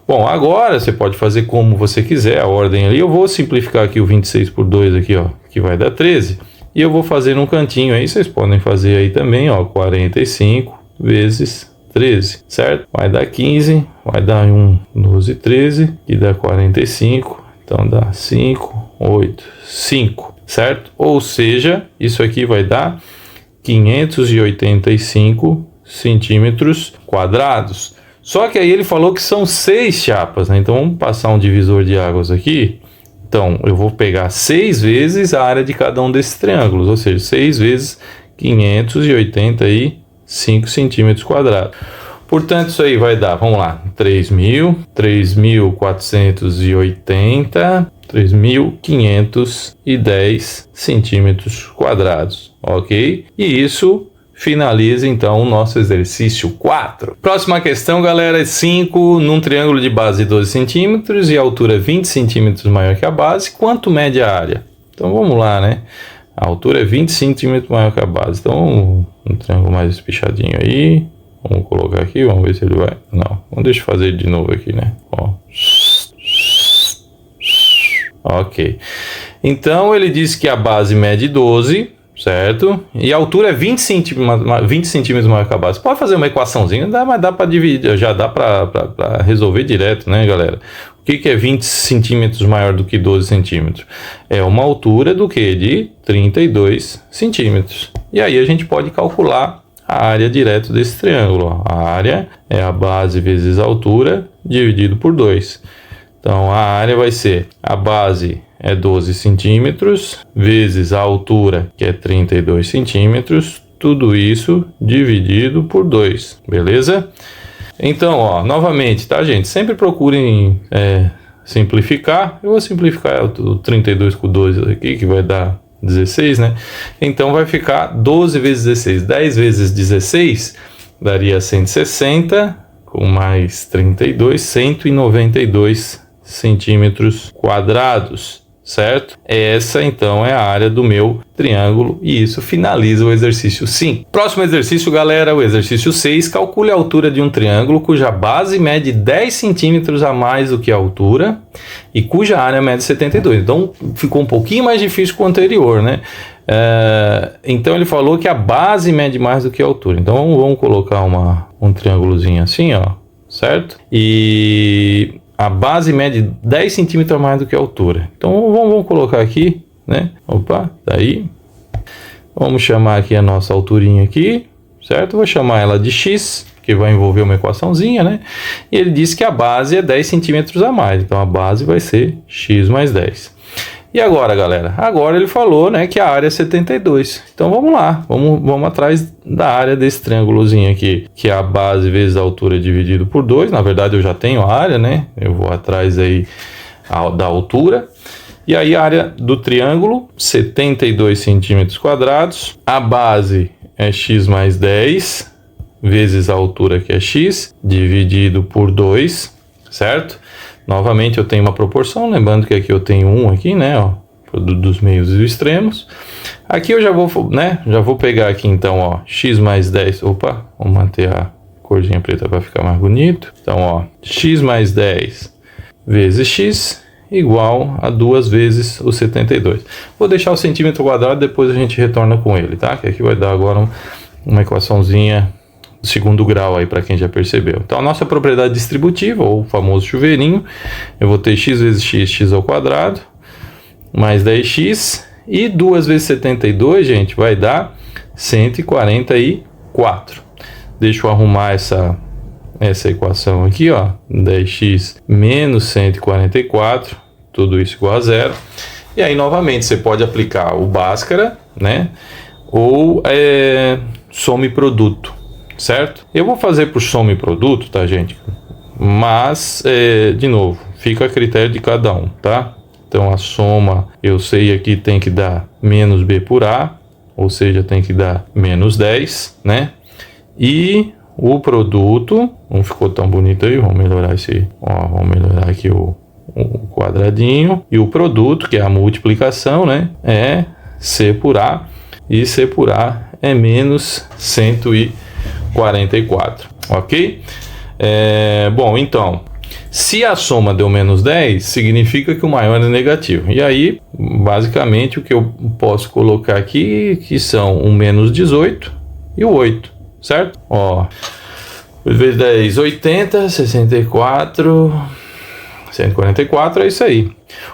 Bom, agora você pode fazer como você quiser, a ordem ali. Eu vou simplificar aqui o 26 por 2 aqui, ó, que vai dar 13. E eu vou fazer num cantinho aí, vocês podem fazer aí também, ó, 45 vezes 13, certo? Vai dar 15, vai dar 12, 13, que dá 45, então dá 5, 8, 5, certo? Ou seja, isso aqui vai dar 585 centímetros quadrados. Só que aí ele falou que são 6 chapas, né? Então vamos passar um divisor de águas aqui. Então eu vou pegar 6 vezes a área de cada um desses triângulos, ou seja, 6 vezes 585 centímetros quadrados. Portanto, isso aí vai dar, vamos lá, 3.480, 3.510 centímetros quadrados, ok? E isso finaliza então o nosso exercício 4. Próxima questão, galera, é 5. Num triângulo de base 12 centímetros e altura 20 centímetros maior que a base, quanto mede a área? Então vamos lá, né? A altura é 20 centímetros maior que a base. Então um triângulo mais espichadinho aí. Vamos colocar aqui, vamos ver se ele vai. Não, deixa eu fazer de novo aqui, né? Ó. Ok. Então ele diz que a base mede 12. Certo? E a altura é 20 centímetros maior que a base. Pode fazer uma equaçãozinha, mas dá para dividir, já dá para resolver direto, né, galera? O que é 20 centímetros maior do que 12 centímetros? É uma altura do que? De 32 centímetros. E aí a gente pode calcular a área direto desse triângulo. Ó. A área é a base vezes a altura dividido por 2. Então a área vai ser a base é 12 centímetros, vezes a altura, que é 32 centímetros, tudo isso dividido por 2, beleza? Então, ó, novamente, tá, gente? Sempre procurem simplificar. Eu vou simplificar o 32 com 2 aqui, que vai dar 16, né? Então, vai ficar 12 vezes 16. 10 vezes 16 daria 160, com mais 32, 192 centímetros quadrados. Certo? Essa então é a área do meu triângulo e isso finaliza o exercício 5. Próximo exercício, galera, o exercício 6. Calcule a altura de um triângulo cuja base mede 10 centímetros a mais do que a altura e cuja área mede 72. Então ficou um pouquinho mais difícil que o anterior, né? Então ele falou que a base mede mais do que a altura. Então vamos colocar um triângulozinho assim, ó, certo? E a base mede 10 centímetros a mais do que a altura. Então vamos colocar aqui, né? Opa, daí. Vamos chamar aqui a nossa alturinha aqui, certo? Vou chamar ela de x, que vai envolver uma equaçãozinha, né? E ele disse que a base é 10 centímetros a mais. Então a base vai ser x mais 10. E agora, galera? Agora ele falou, né, que a área é 72. Então vamos lá, vamos atrás da área desse triângulozinho aqui, que é a base vezes a altura dividido por 2. Na verdade eu já tenho a área, né? Eu vou atrás aí da altura. E aí a área do triângulo, 72 centímetros quadrados. A base é x mais 10 vezes a altura, que é x, dividido por 2, certo? Novamente eu tenho uma proporção, lembrando que aqui eu tenho 1 aqui, né, ó, dos meios e dos extremos. Aqui eu já vou pegar aqui então, ó, x mais 10, opa, vamos manter a corzinha preta para ficar mais bonito. Então, ó, x mais 10 vezes x igual a 2 vezes o 72. Vou deixar o centímetro quadrado, depois a gente retorna com ele, tá? Que aqui vai dar agora uma equaçãozinha do segundo grau aí para quem já percebeu. Então a nossa propriedade distributiva, ou o famoso chuveirinho, eu vou ter x vezes x, x ao quadrado, mais 10x E 2 vezes 72, gente, vai dar 144. Deixa eu arrumar essa equação aqui, ó. 10x menos 144, tudo isso igual a zero. E aí, novamente, você pode aplicar o Bhaskara, né? Ou soma e produto, certo? Eu vou fazer por soma e produto, tá, gente? Mas, de novo, fica a critério de cada um, tá? Então, a soma, eu sei aqui tem que dar menos b por a, ou seja, tem que dar menos 10, né? E o produto, não ficou tão bonito aí, vamos melhorar vamos melhorar aqui o quadradinho. E o produto, que é a multiplicação, né? É c por a, e c por a é menos 144, ok? Bom, então, se a soma deu menos 10, significa que o maior é negativo. E aí, basicamente, o que eu posso colocar aqui, que são o menos 18 e o 8, certo? Ó, 8 vezes 10, 80, 64, 144, é isso aí.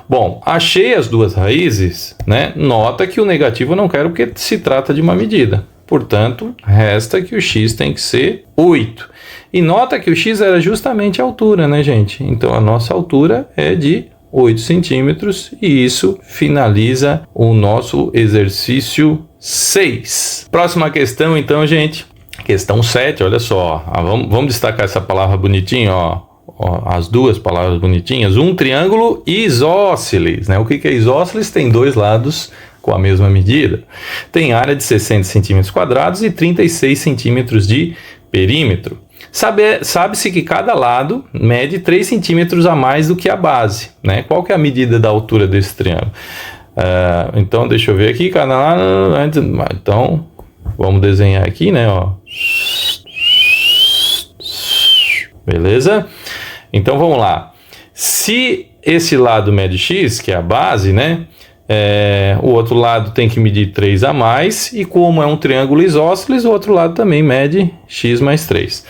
Bom, achei as duas raízes, né? Nota que o negativo eu não quero porque se trata de uma medida. Portanto, resta que o x tem que ser 8. E nota que o x era justamente a altura, né, gente? Então, a nossa altura é de 8 centímetros e isso finaliza o nosso exercício 6. Próxima questão, então, gente. Questão 7, olha só. Vamos destacar essa palavra bonitinha, ó. As duas palavras bonitinhas. Um triângulo isósceles, né? O que é isósceles? Tem dois lados com a mesma medida. Tem área de 60 centímetros quadrados e 36 centímetros de perímetro. Sabe-se que cada lado mede 3 centímetros a mais do que a base, né? Qual que é a medida da altura desse triângulo? Então, deixa eu ver aqui. Então, vamos desenhar aqui, né? Ó. Beleza? Então, vamos lá. Se esse lado mede x, que é a base, né? O outro lado tem que medir 3 a mais, e como é um triângulo isósceles, o outro lado também mede x mais 3.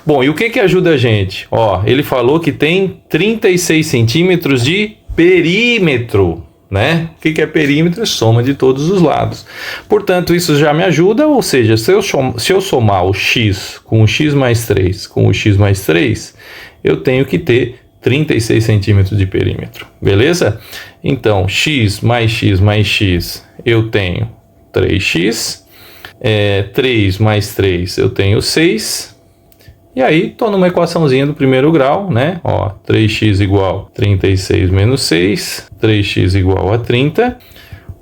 Bom, e o que ajuda a gente? Ó, ele falou que tem 36 centímetros de perímetro, né? O que é perímetro? É soma de todos os lados. Portanto, isso já me ajuda, ou seja, se eu somar o x com o x mais 3 com o x mais 3, eu tenho que ter 36 centímetros de perímetro, beleza? Então, x mais x, eu tenho 3x, 3 mais 3 eu tenho 6, e aí estou numa equaçãozinha do primeiro grau, né? Ó, 3x igual 36 menos 6, 3x igual a 30,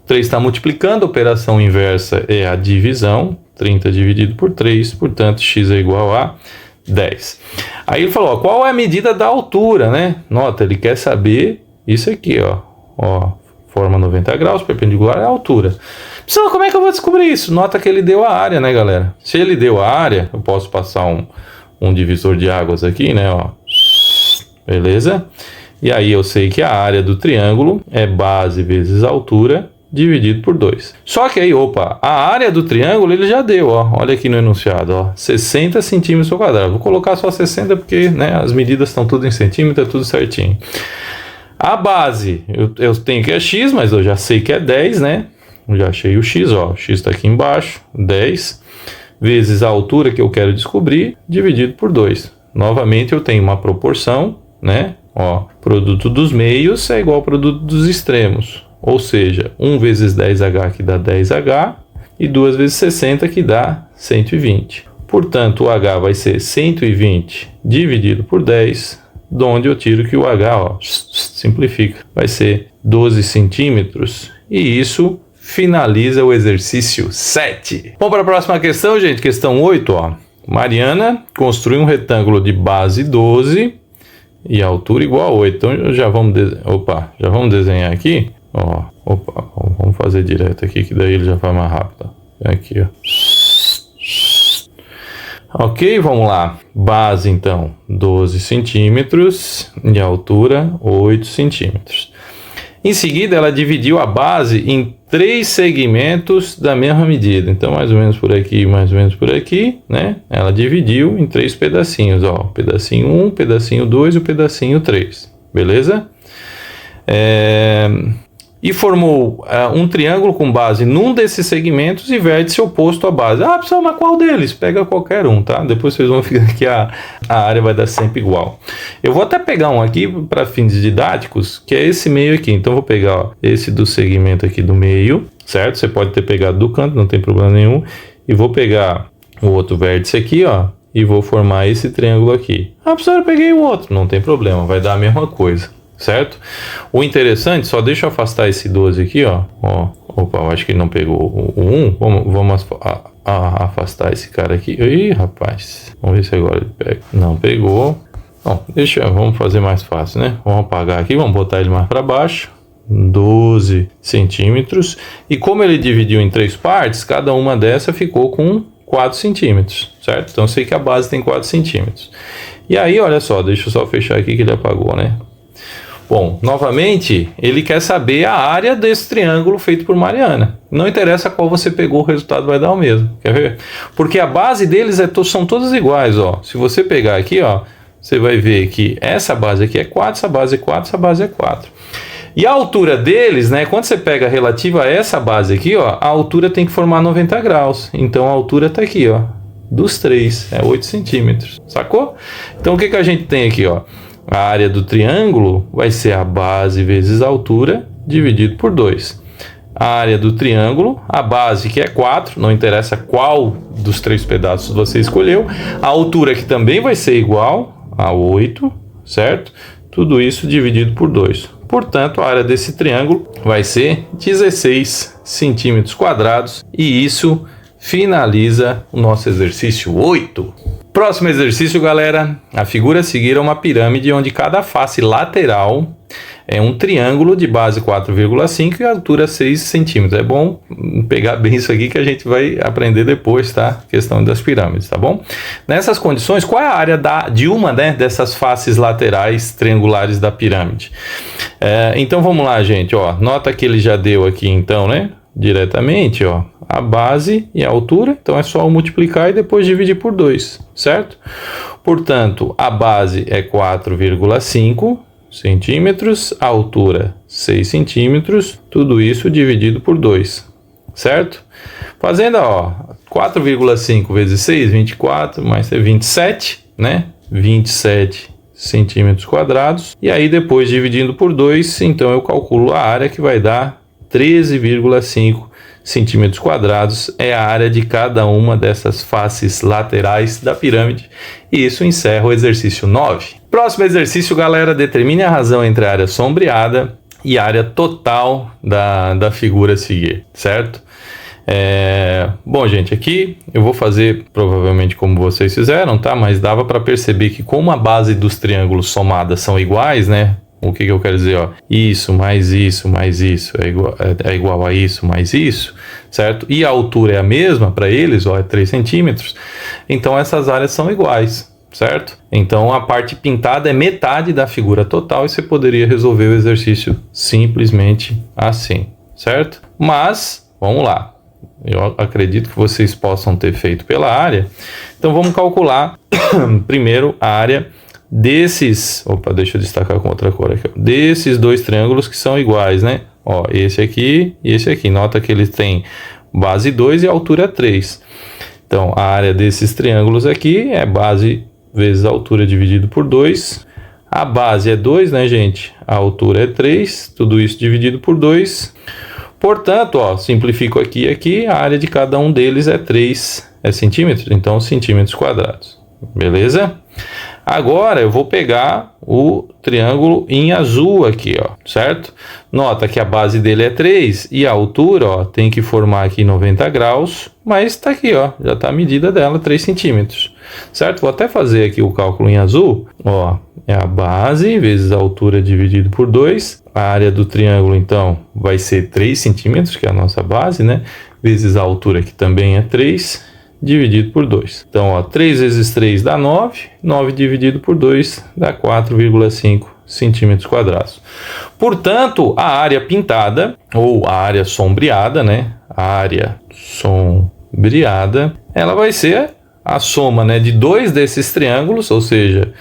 3 está multiplicando, a operação inversa é a divisão, 30 dividido por 3, portanto, x é igual a 10. Aí ele falou, ó, qual é a medida da altura, né? Nota, ele quer saber isso aqui, ó. Ó, forma 90 graus, perpendicular é a altura. Pessoal, como é que eu vou descobrir isso? Nota que ele deu a área, né, galera? Se ele deu a área, eu posso passar um divisor de águas aqui, né, ó. Beleza? E aí eu sei que a área do triângulo é base vezes altura dividido por 2. Só que aí, a área do triângulo ele já deu, ó. Olha aqui no enunciado, ó, 60 centímetros ao quadrado. Vou colocar só 60 porque, né, as medidas estão tudo em centímetro, é tudo certinho. A base, eu tenho que é x, mas eu já sei que é 10, né? Eu já achei o x, ó. O x está aqui embaixo, 10, vezes a altura que eu quero descobrir, dividido por 2. Novamente, eu tenho uma proporção, né? Ó, produto dos meios é igual ao produto dos extremos. Ou seja, 1 vezes 10h que dá 10h, e 2 vezes 60 que dá 120. Portanto, o h vai ser 120 dividido por 10, de onde eu tiro que o h, ó, simplifica, vai ser 12 centímetros. E isso finaliza o exercício 7. Vamos para a próxima questão, gente. Questão 8, ó. Mariana construi um retângulo de base 12 e altura igual a 8. Então, já vamos desenhar aqui. Ó, vamos fazer direto aqui, que daí ele já vai mais rápido. Aqui, ó. Ok, vamos lá. Base, então, 12 centímetros e altura 8 centímetros. Em seguida, ela dividiu a base em 3 segmentos da mesma medida. Então, mais ou menos por aqui, mais ou menos por aqui, né? Ela dividiu em 3 pedacinhos, ó. Pedacinho 1, pedacinho 2 e o pedacinho 3. Beleza? e formou um triângulo com base num desses segmentos e vértice oposto à base. Ah, professor, mas qual deles? Pega qualquer um, tá? Depois vocês vão ver que a área vai dar sempre igual. Eu vou até pegar um aqui para fins didáticos, que é esse meio aqui. Então, vou pegar, ó, esse do segmento aqui do meio, certo? Você pode ter pegado do canto, não tem problema nenhum. E vou pegar o outro vértice aqui, ó, e vou formar esse triângulo aqui. Ah, professor, eu peguei o outro. Não tem problema, vai dar a mesma coisa, certo? O interessante, só deixa eu afastar esse 12 aqui, ó. Opa, eu acho que ele não pegou o 1. Vamos afastar esse cara aqui. Ih, rapaz. Vamos ver se agora ele pega. Não pegou. Bom, vamos fazer mais fácil, né? Vamos apagar aqui, vamos botar ele mais para baixo. 12 centímetros. E como ele dividiu em 3 partes, cada uma dessa ficou com 4 centímetros, certo? Então eu sei que a base tem 4 centímetros. E aí, olha só, deixa eu só fechar aqui que ele apagou, né? Bom, novamente, ele quer saber a área desse triângulo feito por Mariana. Não interessa qual você pegou, o resultado vai dar o mesmo. Quer ver? Porque a base deles são todas iguais, ó. Se você pegar aqui, ó, você vai ver que essa base aqui é 4, essa base é 4, essa base é 4. E a altura deles, né, quando você pega relativa a essa base aqui, ó, a altura tem que formar 90 graus. Então a altura tá aqui, ó, dos 3, é 8 centímetros, sacou? Então o que a gente tem aqui, ó? A área do triângulo vai ser a base vezes a altura dividido por 2. A área do triângulo, a base que é 4, não interessa qual dos 3 pedaços você escolheu. A altura que também vai ser igual a 8, certo? Tudo isso dividido por 2. Portanto, a área desse triângulo vai ser 16 centímetros quadrados. E isso finaliza o nosso exercício 8. Próximo exercício, galera. A figura a seguir é uma pirâmide onde cada face lateral é um triângulo de base 4,5 e altura 6 centímetros. É bom pegar bem isso aqui que a gente vai aprender depois, tá? Questão das pirâmides, tá bom? Nessas condições, qual é a área de uma, né, dessas faces laterais triangulares da pirâmide? Então vamos lá, gente. Ó, nota que ele já deu aqui, então, né? Diretamente, ó, a base e a altura. Então é só multiplicar e depois dividir por 2, certo? Portanto, a base é 4,5 centímetros, a altura 6 centímetros, tudo isso dividido por 2, certo? Fazendo, ó, 4,5 vezes 6, 24, mais 27, né? 27 centímetros quadrados. E aí depois dividindo por 2, então eu calculo a área que vai dar 13,5 centímetros quadrados, é a área de cada uma dessas faces laterais da pirâmide. E isso encerra o exercício 9. Próximo exercício, galera, determine a razão entre a área sombreada e a área total da figura a seguir, certo? Bom, gente, aqui eu vou fazer provavelmente como vocês fizeram, tá? Mas dava para perceber que como a base dos triângulos somadas são iguais, né? O que eu quero dizer, ó? Isso mais isso mais isso é igual a isso mais isso, certo? E a altura é a mesma para eles, ó, é 3 centímetros. Então essas áreas são iguais, certo? Então a parte pintada é metade da figura total e você poderia resolver o exercício simplesmente assim, certo? Mas, vamos lá. Eu acredito que vocês possam ter feito pela área. Então vamos calcular primeiro a área desses, deixa eu destacar com outra cor aqui, ó, desses dois triângulos que são iguais, né? Ó, esse aqui e esse aqui. Nota que eles têm base 2 e altura 3. Então, a área desses triângulos aqui é base vezes a altura dividido por 2. A base é 2, né, gente? A altura é 3. Tudo isso dividido por 2. Portanto, ó, simplifico aqui e aqui. A área de cada um deles é 3 centímetros. Então, centímetros quadrados. Beleza? Agora eu vou pegar o triângulo em azul aqui, ó, certo? Nota que a base dele é 3 e a altura, ó, tem que formar aqui 90 graus, mas tá aqui, ó, já tá a medida dela, 3 centímetros, certo? Vou até fazer aqui o cálculo em azul, ó, é a base vezes a altura dividido por 2, a área do triângulo, então, vai ser 3 centímetros, que é a nossa base, né? Vezes a altura, que também é 3, dividido por 2. Então, ó, 3 vezes 3 dá 9. 9 dividido por 2 dá 4,5 centímetros quadrados. Portanto, a área pintada, ou a área sombreada, né? A área sombreada, ela vai ser a soma, né, de dois desses triângulos, ou seja,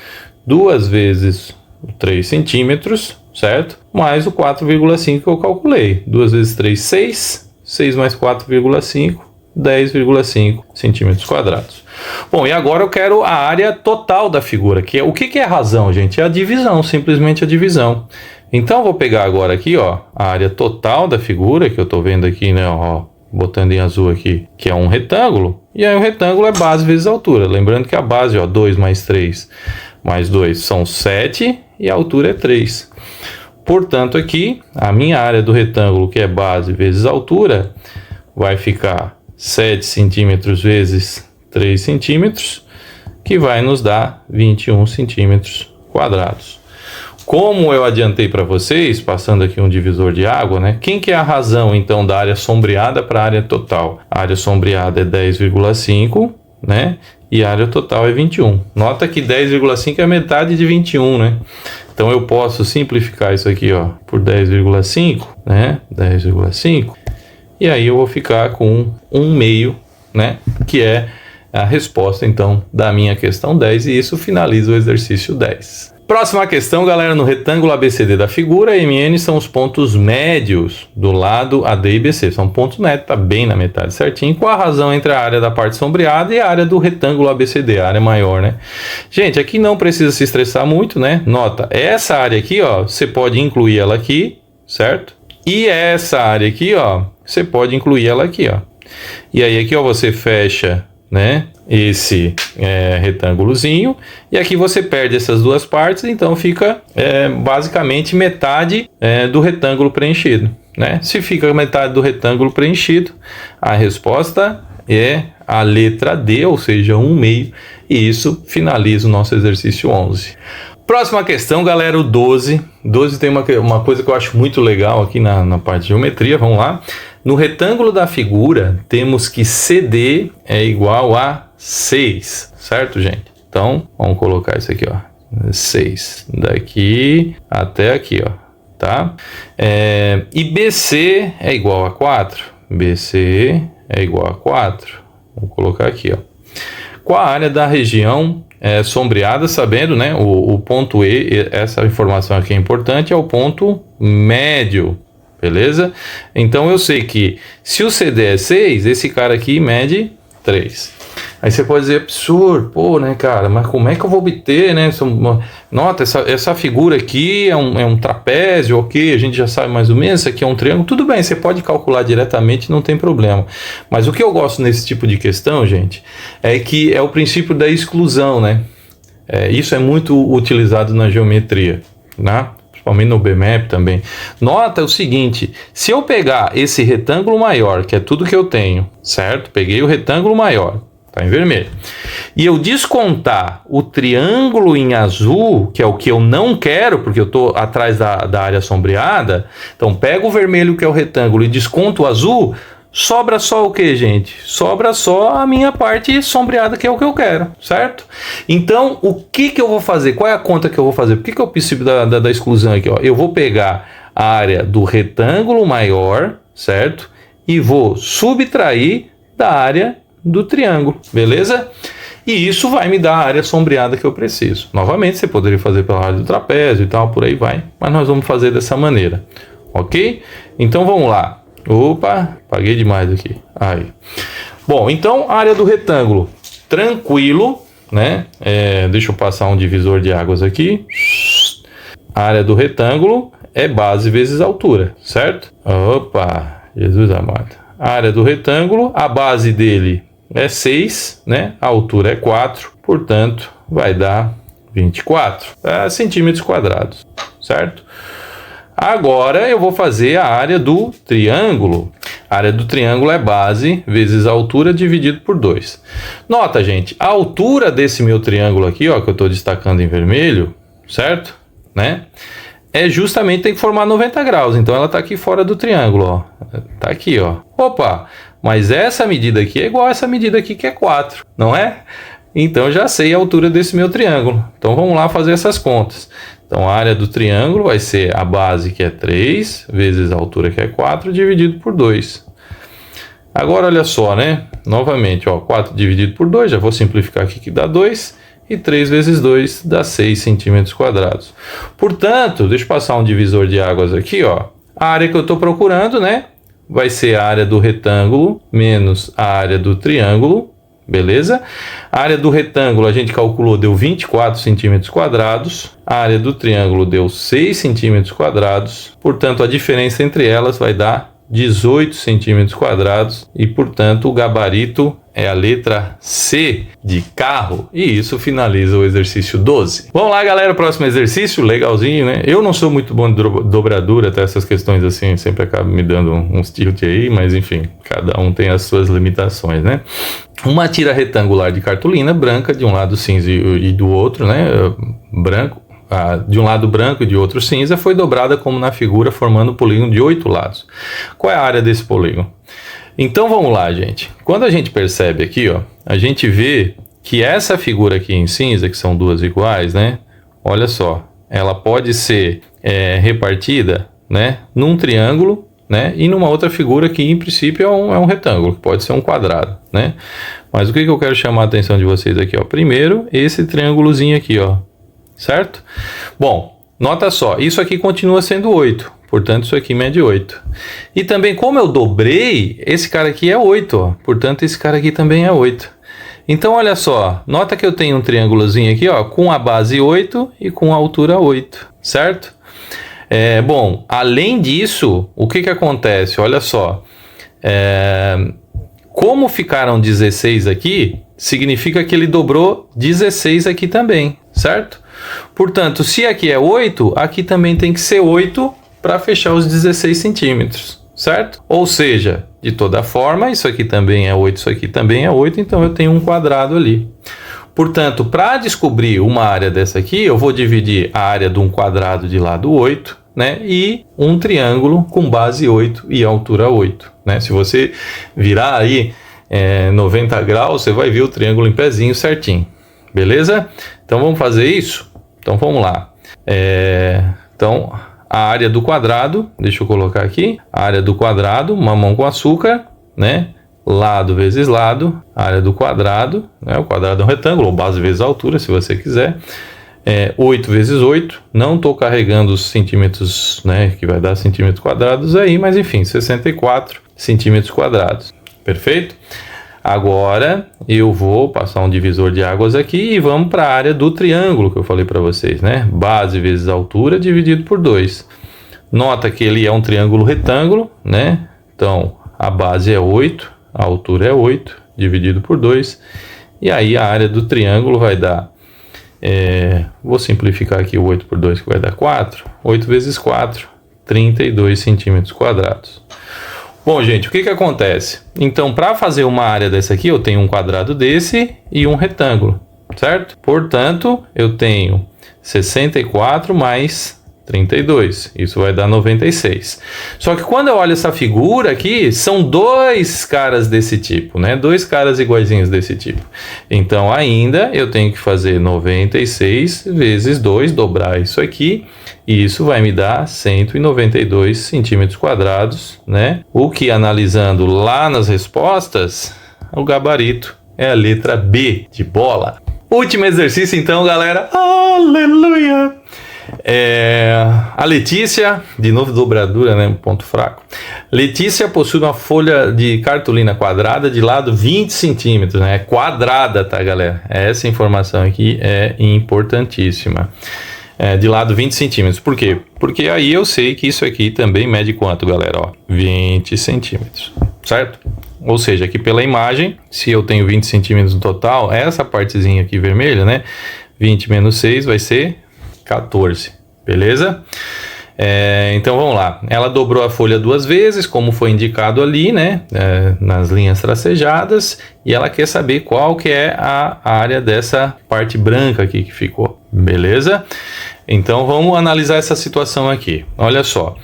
2 vezes 3 centímetros certo? Mais o 4,5 que eu calculei. 2 vezes 3, 6. 6 mais 4,5, 10,5 centímetros quadrados. Bom, e agora eu quero a área total da figura, que é o que é a razão, gente? É a divisão, simplesmente a divisão. Então, eu vou pegar agora aqui, ó, a área total da figura, que eu tô vendo aqui, né, ó, botando em azul aqui, que é um retângulo. E aí o retângulo é base vezes altura. Lembrando que a base, ó, 2 mais 3 mais 2 são 7 e a altura é 3. Portanto, aqui, a minha área do retângulo, que é base vezes altura, vai ficar 7 centímetros vezes 3 centímetros, que vai nos dar 21 centímetros quadrados. Como eu adiantei para vocês, passando aqui um divisor de água, né? Quem que é a razão, então, da área sombreada para a área total? A área sombreada é 10,5, né? E a área total é 21. Nota que 10,5 é metade de 21, né? Então eu posso simplificar isso aqui, ó, por 10,5, né? 10,5. E aí eu vou ficar com 1/2, né? Que é a resposta, então, da minha questão 10. E isso finaliza o exercício 10. Próxima questão, galera, no retângulo ABCD da figura, MN são os pontos médios do lado AD e BC. São pontos médios, tá bem na metade certinho. Qual a razão entre a área da parte sombreada e a área do retângulo ABCD, a área maior, né? Gente, aqui não precisa se estressar muito, né? Nota, essa área aqui, ó, você pode incluir ela aqui, certo? E essa área aqui, ó, você pode incluir ela aqui, ó. E aí aqui, ó, você fecha, né, esse retângulozinho, e aqui você perde essas duas partes, então fica basicamente metade do retângulo preenchido, né? Se fica metade do retângulo preenchido, a resposta é a letra D, ou seja, 1/2, e isso finaliza o nosso exercício 11. Próxima questão, galera, o 12. 12 tem uma coisa que eu acho muito legal aqui na parte de geometria, vamos lá. No retângulo da figura, temos que CD é igual a 6, certo, gente? Então, vamos colocar isso aqui, ó, 6, daqui até aqui, ó, tá? E BC é igual a 4, BC é igual a 4, vou colocar aqui, ó. Qual a área da região sombreada, sabendo, né, o ponto E, essa informação aqui é importante, é o ponto médio, beleza? Então eu sei que se o CD é 6, esse cara aqui mede 3. Aí você pode dizer, absurdo, pô, né, cara, mas como é que eu vou obter, né? Nota, essa figura aqui é um trapézio, ok, a gente já sabe mais ou menos, isso aqui é um triângulo, tudo bem, você pode calcular diretamente, não tem problema. Mas o que eu gosto nesse tipo de questão, gente, é que é o princípio da exclusão, né? Isso é muito utilizado na geometria, né? Principalmente no BMAP também. Nota o seguinte, se eu pegar esse retângulo maior, que é tudo que eu tenho, certo? Peguei o retângulo maior, tá em vermelho, e eu descontar o triângulo em azul, que é o que eu não quero, porque eu estou atrás da área sombreada, então pego o vermelho, que é o retângulo, e desconto o azul, sobra só o que, gente? Sobra só a minha parte sombreada, que é o que eu quero, certo? Então, o que eu vou fazer? Qual é a conta que eu vou fazer? Por que eu preciso da exclusão aqui? Ó? Eu vou pegar a área do retângulo maior, certo? E vou subtrair da área do triângulo, beleza? E isso vai me dar a área sombreada que eu preciso. Novamente, você poderia fazer pela área do trapézio e tal, por aí vai. Mas nós vamos fazer dessa maneira, ok? Então, vamos lá. Opa, paguei demais aqui. Aí. Bom, então, a área do retângulo, tranquilo, né? Deixa eu passar um divisor de águas aqui. A área do retângulo é base vezes altura, certo? Opa, Jesus amado. A área do retângulo, a base dele é 6, né? A altura é 4, portanto, vai dar 24 centímetros quadrados, certo? Agora eu vou fazer a área do triângulo. A área do triângulo é base vezes a altura dividido por 2. Nota, gente, a altura desse meu triângulo aqui, ó, que eu estou destacando em vermelho, certo? Né? Justamente tem que formar 90 graus. Então ela está aqui fora do triângulo, ó. Tá aqui, ó. Opa, mas essa medida aqui é igual a essa medida aqui que é 4, não é? Então já sei a altura desse meu triângulo. Então vamos lá fazer essas contas. Então a área do triângulo vai ser a base, que é 3, vezes a altura, que é 4, dividido por 2. Agora olha só, né? Novamente, ó, 4 dividido por 2, já vou simplificar aqui que dá 2. e 3 vezes 2 dá 6 centímetros quadrados. Portanto, deixa eu passar um divisor de águas aqui, ó. A área que eu estou procurando, né, vai ser a área do retângulo menos a área do triângulo, beleza? A área do retângulo a gente calculou, deu 24 centímetros quadrados. A área do triângulo deu 6 centímetros quadrados. Portanto, a diferença entre elas vai dar 18 centímetros quadrados e, portanto, o gabarito é a letra C de carro. E isso finaliza o exercício 12. Vamos lá, galera, próximo exercício, legalzinho, né? Eu não sou muito bom de dobradura, até essas questões assim, sempre acaba me dando uns tilt aí, mas enfim, cada um tem as suas limitações, né? Uma tira retangular de cartolina branca, de um lado cinza e do outro, né, branco. De um lado branco e de outro cinza, foi dobrada como na figura, formando um polígono de 8 lados. Qual é a área desse polígono? Então vamos lá, gente. Quando a gente percebe aqui, ó, a gente vê que essa figura aqui em cinza, que são duas iguais, né? Olha só, ela pode ser repartida, né, num triângulo, né, e numa outra figura que em princípio é um retângulo, que pode ser um quadrado, né? Mas o que eu quero chamar a atenção de vocês aqui, ó? Primeiro, esse triângulozinho aqui, ó. Certo? Bom, nota só, isso aqui continua sendo 8, portanto isso aqui mede 8. E também, como eu dobrei, esse cara aqui é 8, ó, portanto esse cara aqui também é 8. Então olha só, nota que eu tenho um triângulozinho aqui, ó, com a base 8 e com a altura 8, certo? Bom, além disso, o que acontece? Olha só, como ficaram 16 aqui, significa que ele dobrou 16 aqui também, certo? Portanto, se aqui é 8, aqui também tem que ser 8 para fechar os 16 centímetros, certo? Ou seja, de toda forma, isso aqui também é 8, isso aqui também é 8, então eu tenho um quadrado ali. Portanto, para descobrir uma área dessa aqui, eu vou dividir a área de um quadrado de lado 8, né, e um triângulo com base 8 e altura 8. Né? Se você virar aí 90 graus, você vai ver o triângulo em pezinho certinho. Beleza? Então vamos fazer isso? Então vamos lá. Então a área do quadrado, deixa eu colocar aqui, a área do quadrado, mamão com açúcar, né? Lado vezes lado, área do quadrado, né? O quadrado é um retângulo, ou base vezes altura, se você quiser. 8 vezes 8, não estou carregando os centímetros, né? Que vai dar centímetros quadrados aí, mas enfim, 64 centímetros quadrados. Perfeito? Agora eu vou passar um divisor de águas aqui e vamos para a área do triângulo que eu falei para vocês, né? Base vezes altura dividido por 2. Nota que ele é um triângulo retângulo, né? Então a base é 8, a altura é 8, dividido por 2. E aí a área do triângulo vai dar, vou simplificar aqui o 8 por 2, que vai dar 4. 8 vezes 4, 32 centímetros quadrados. Bom, gente, o que acontece? Então, para fazer uma área dessa aqui, eu tenho um quadrado desse e um retângulo, certo? Portanto, eu tenho 64 mais 32. Isso vai dar 96. Só que quando eu olho essa figura aqui, são dois caras desse tipo, né? Dois caras iguaizinhos desse tipo. Então, ainda eu tenho que fazer 96 vezes 2, dobrar isso aqui. E isso vai me dar 192 centímetros quadrados, né? O que, analisando lá nas respostas, o gabarito é a letra B de bola. Último exercício então, galera. Aleluia! A Letícia, de novo dobradura, né? Ponto fraco. Letícia possui uma folha de cartolina quadrada de lado 20 centímetros, né? É quadrada, tá, galera? Essa informação aqui é importantíssima. De lado 20 centímetros. Por quê? Porque aí eu sei que isso aqui também mede quanto, galera? Ó, 20 centímetros, certo? Ou seja, aqui pela imagem, se eu tenho 20 centímetros no total, essa partezinha aqui vermelha, né? 20 menos 6 vai ser 14, beleza? Então vamos lá. Ela dobrou a folha 2 vezes, como foi indicado ali, né? Nas linhas tracejadas, e ela quer saber qual que é a área dessa parte branca aqui que ficou, beleza? Então vamos analisar essa situação aqui. Olha só,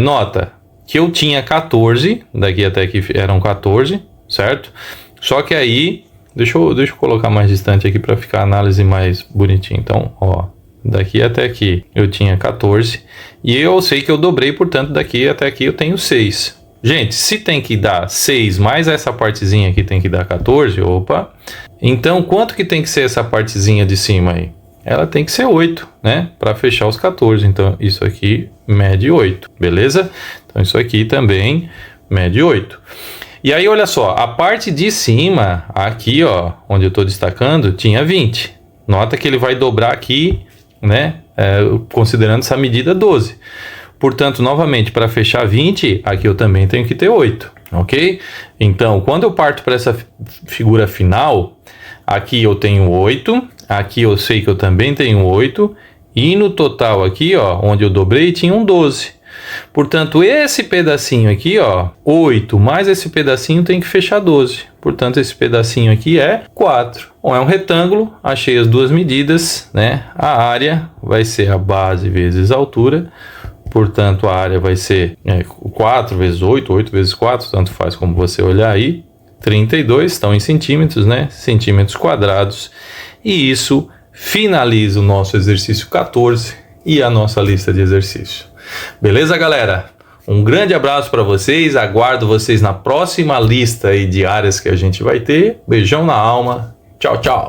nota que eu tinha 14, daqui até aqui eram 14, certo? Só que aí, deixa eu colocar mais distante aqui para ficar a análise mais bonitinha. Então, ó, daqui até aqui eu tinha 14 e eu sei que eu dobrei, portanto daqui até aqui eu tenho 6. Gente, se tem que dar 6 mais essa partezinha aqui tem que dar 14, opa, Então, quanto que tem que ser essa partezinha de cima aí? Ela tem que ser 8, né? Para fechar os 14. Então, isso aqui mede 8, beleza? Então, isso aqui também mede 8. E aí, olha só, a parte de cima, aqui, ó, onde eu estou destacando, tinha 20. Nota que ele vai dobrar aqui, né? Considerando essa medida 12. Portanto, novamente, para fechar 20, aqui eu também tenho que ter 8, ok? Então, quando eu parto para essa figura final, aqui eu tenho 8, aqui eu sei que eu também tenho 8, e no total aqui, ó, onde eu dobrei, tinha um 12. Portanto, esse pedacinho aqui, ó, 8 mais esse pedacinho tem que fechar 12. Portanto, esse pedacinho aqui é 4. Bom, é um retângulo, achei as duas medidas, né? A área vai ser a base vezes a altura. Portanto, a área vai ser 4 vezes 8, 8 vezes 4, tanto faz como você olhar aí. 32, estão em centímetros, né? Centímetros quadrados. E isso finaliza o nosso exercício 14 e a nossa lista de exercícios. Beleza, galera? Um grande abraço para vocês. Aguardo vocês na próxima lista aí de áreas que a gente vai ter. Beijão na alma. Tchau, tchau.